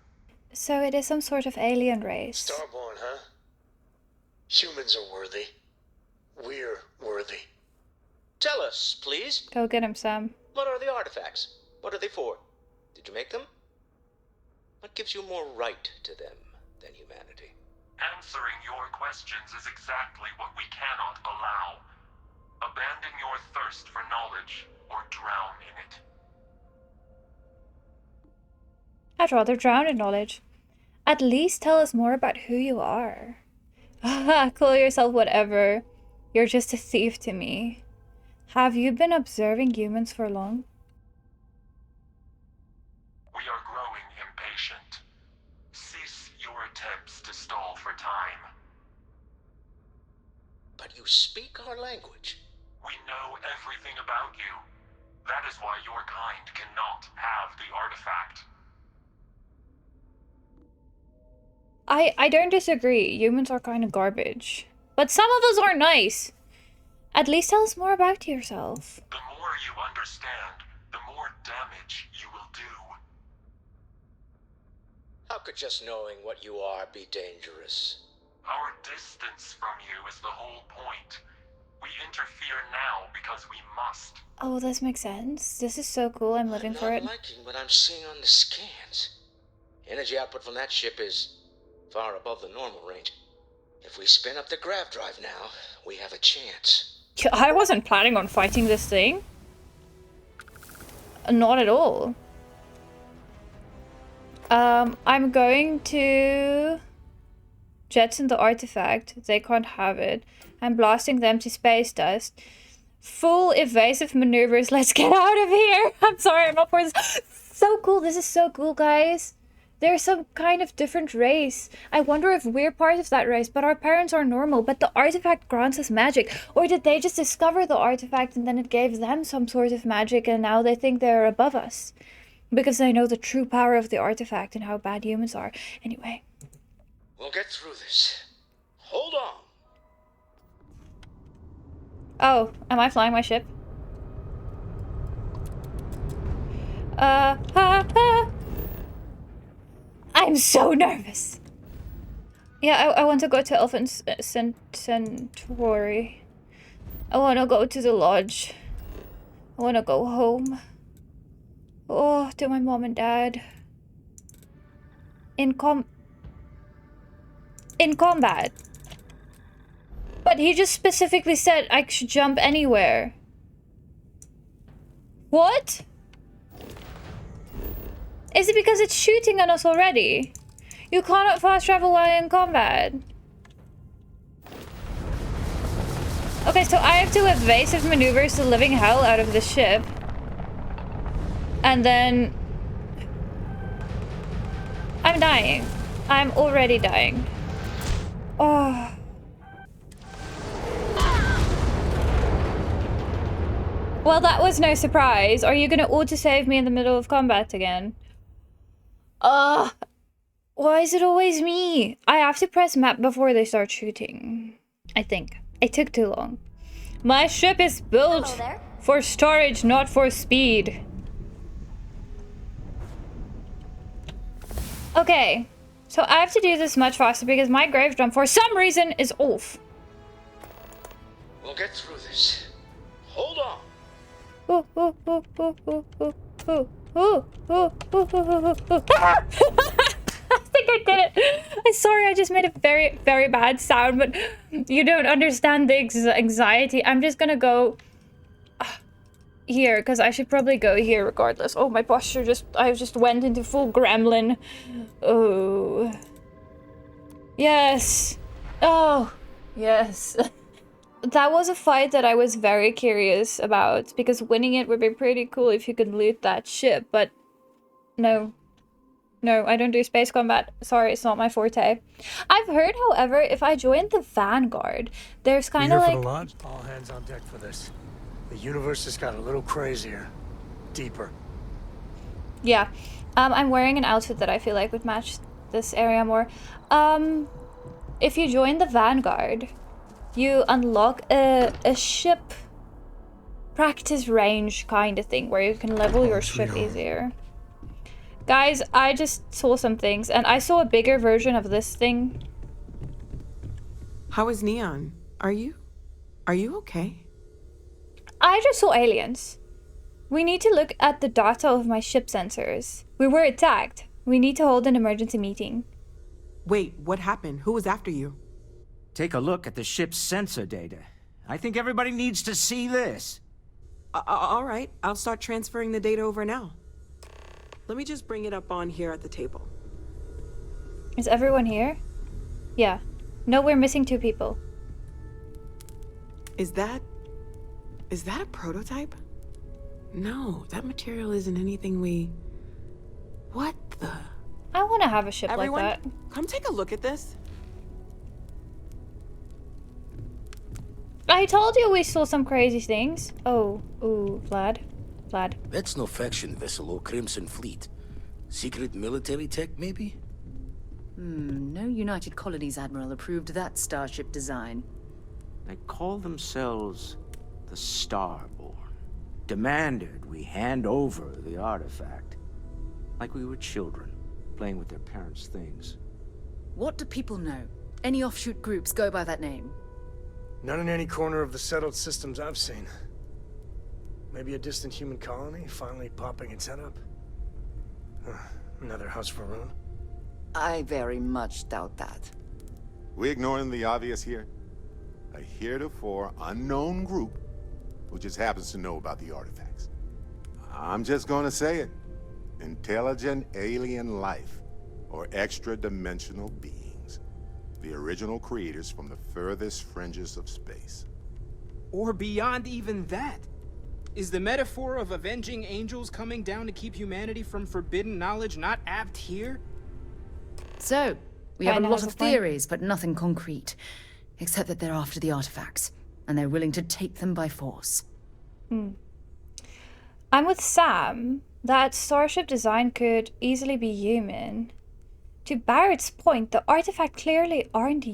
So it is some sort of alien race. Starborn, huh? Humans are worthy. We're worthy. Tell us, please. Go get him, Sam. What are the artifacts? What are they for? Did you make them? What gives you more right to them than humanity? Answering your questions is exactly what we cannot allow. Abandon your thirst for knowledge, or drown in it. I'd rather drown in knowledge. At least tell us more about who you are. Call yourself whatever. You're just a thief to me. Have you been observing humans for long? We are growing impatient. Cease your attempts to stall for time. But you speak our language. We know everything about you. That is why your kind cannot have the artifact. I don't disagree. Humans are kind of garbage. But some of us are nice. At least tell us more about yourself. The more you understand, the more damage you will do. How could just knowing what you are be dangerous? Our distance from you is the whole point. We interfere now because we must. Oh, this makes sense. This is so cool. I'm living for it. I'm not liking what I'm seeing on the scans. Energy output from that ship is far above the normal range. If we spin up the grav drive now, we have a chance. I wasn't planning on fighting this thing. Not at all. I'm going to jetson the artifact. They can't have it. I'm blasting them to space dust. Full evasive maneuvers. Let's get out of here. I'm sorry, I'm not for this. So cool. This is so cool, guys. They're some kind of different race. I wonder if we're part of that race, but our parents are normal, but the artifact grants us magic. Or did they just discover the artifact and then it gave them some sort of magic and now they think they're above us? Because they know the true power of the artifact and how bad humans are. Anyway. We'll get through this. Hold on. Oh, am I flying my ship? I'm so nervous. Yeah, I want to go to Elfin Centauri. I want to go to the lodge. I want to go home. Oh, to my mom and dad. In combat. But he just specifically said I should jump anywhere. What? Is it because it's shooting at us already? You cannot fast travel while in combat. Okay, so I have to evasive maneuvers the living hell out of the ship. And then... I'm dying. I'm already dying. Oh... Well, that was no surprise. Are you gonna auto-save me in the middle of combat again? Why is it always me? I have to press map before they start shooting. I think. It took too long. My ship is built for storage, not for speed. Okay. So I have to do this much faster because my grave jump for some reason is off. We'll get through this. Hold on. I think I did it. I'm sorry, I just made a very, very bad sound, but you don't understand the anxiety. I'm just gonna go here, because I should probably go here regardless. Oh, my posture I just went into full gremlin. Oh. Yes. Oh, yes. That was a fight that I was very curious about, because winning it would be pretty cool if you could loot that ship, but no. No, I don't do space combat. Sorry, it's not my forte. I've heard, however, if I join the Vanguard, there's kind of like... For the launch? All hands on deck for this. The universe has got a little crazier. Deeper. Yeah. I'm wearing an outfit that I feel like would match this area more. If you join the Vanguard... you unlock a ship practice range kind of thing where you can level your ship easier. Guys, I just saw some things, and I saw a bigger version of this thing. How is Neon? Are you okay? I just saw aliens. We need to look at the data of my ship sensors. We were attacked. We need to hold an emergency meeting. Wait, what happened? Who was after you? Take a look at the ship's sensor data. I think everybody needs to see this. All right, I'll start transferring the data over now. Let me just bring it up on here at the table. Is everyone here? Yeah. No, we're missing 2 people. Is that a prototype? No, that material isn't anything we... What the... I want to have a ship Everyone, like that. Come take a look at this. I told you we saw some crazy things. Oh, ooh, Vlad. That's no faction vessel or Crimson Fleet. Secret military tech, maybe? No United Colonies Admiral approved that starship design. They call themselves the Starborn. Demanded we hand over the artifact. Like we were children, playing with their parents' things. What do people know? Any offshoot groups go by that name? None in any corner of the settled systems I've seen. Maybe a distant human colony finally popping its head up. Another house for Varun. I very much doubt that. We ignoring the obvious here? A heretofore unknown group who just happens to know about the artifacts. I'm just gonna say it. Intelligent alien life, or extra-dimensional beings. The original creators from the furthest fringes of space. Or beyond even that. Is the metaphor of avenging angels coming down to keep humanity from forbidden knowledge not apt here? So, we have a lot of theories, but nothing concrete. Except that they're after the artifacts, and they're willing to take them by force. I'm with Sam. That starship design could easily be human. To Barrett's point, the artifact clearly aren't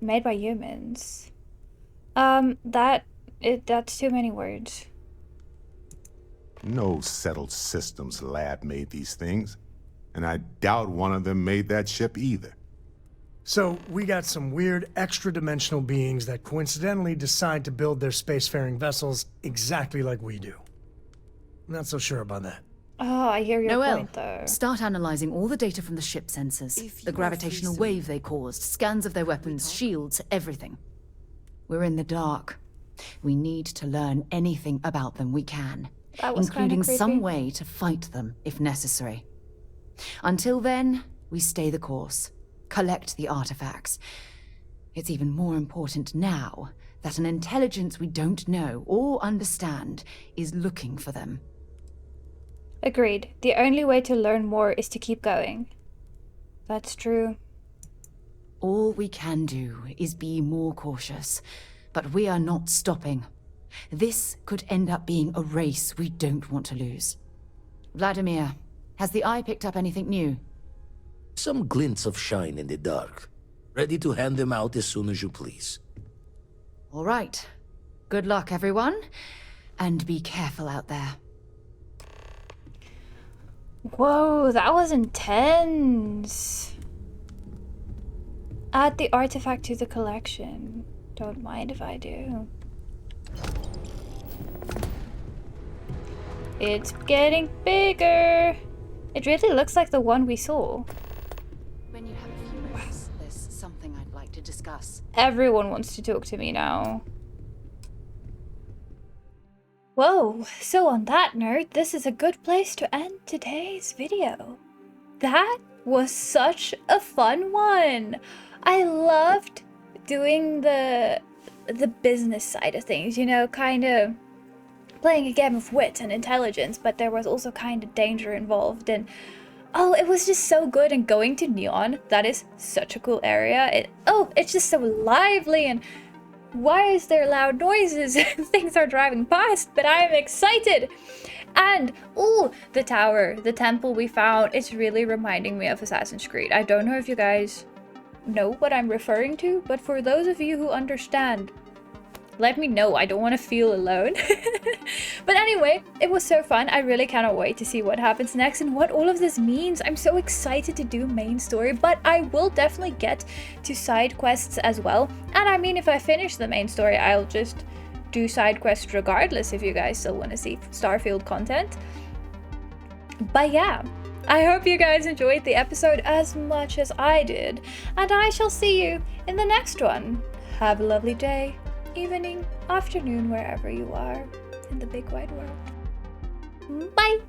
made by humans. That's too many words. No settled systems lab made these things, and I doubt one of them made that ship either. So, we got some weird extra-dimensional beings that coincidentally decide to build their spacefaring vessels exactly like we do. Not so sure about that. Oh, I hear your Noel, point, though. start analyzing all the data from the ship sensors. The gravitational wave they caused, scans of their weapons, shields, everything. We're in the dark. We need to learn anything about them we can, including some way to fight them if necessary. Until then, we stay the course. Collect the artifacts. It's even more important now that an intelligence we don't know or understand is looking for them. Agreed. The only way to learn more is to keep going. That's true. All we can do is be more cautious, but we are not stopping. This could end up being a race we don't want to lose. Vladimir, has the Eye picked up anything new? Some glints of shine in the dark. Ready to hand them out as soon as you please. All right. Good luck, everyone. And be careful out there. Whoa, that was intense. Add the artifact to the collection. Don't mind if I do. It's getting bigger. It really looks like the one we saw. When you have a few minutes, there's something I'd like to discuss. Everyone wants to talk to me now. Whoa, so on that note, this is a good place to end today's video. That was such a fun one. I loved doing the business side of things, you know, kind of playing a game of wit and intelligence, but there was also kind of danger involved, and oh, it was just so good. And going to Neon, that is such a cool area. It's just so lively, and why is there loud noises? Things are driving past, but I am excited. And oh, the tower, the temple we found, it's really reminding me of Assassin's Creed. I don't know if you guys know what I'm referring to, but for those of you who understand, let me know. I don't want to feel alone. But anyway, it was so fun. I really cannot wait to see what happens next and what all of this means. I'm so excited to do main story, but I will definitely get to side quests as well. And I mean, if I finish the main story, I'll just do side quests regardless if you guys still want to see Starfield content. But yeah, I hope you guys enjoyed the episode as much as I did, and I shall see you in the next one. Have a lovely day, evening, afternoon, wherever you are in the big wide world. Bye!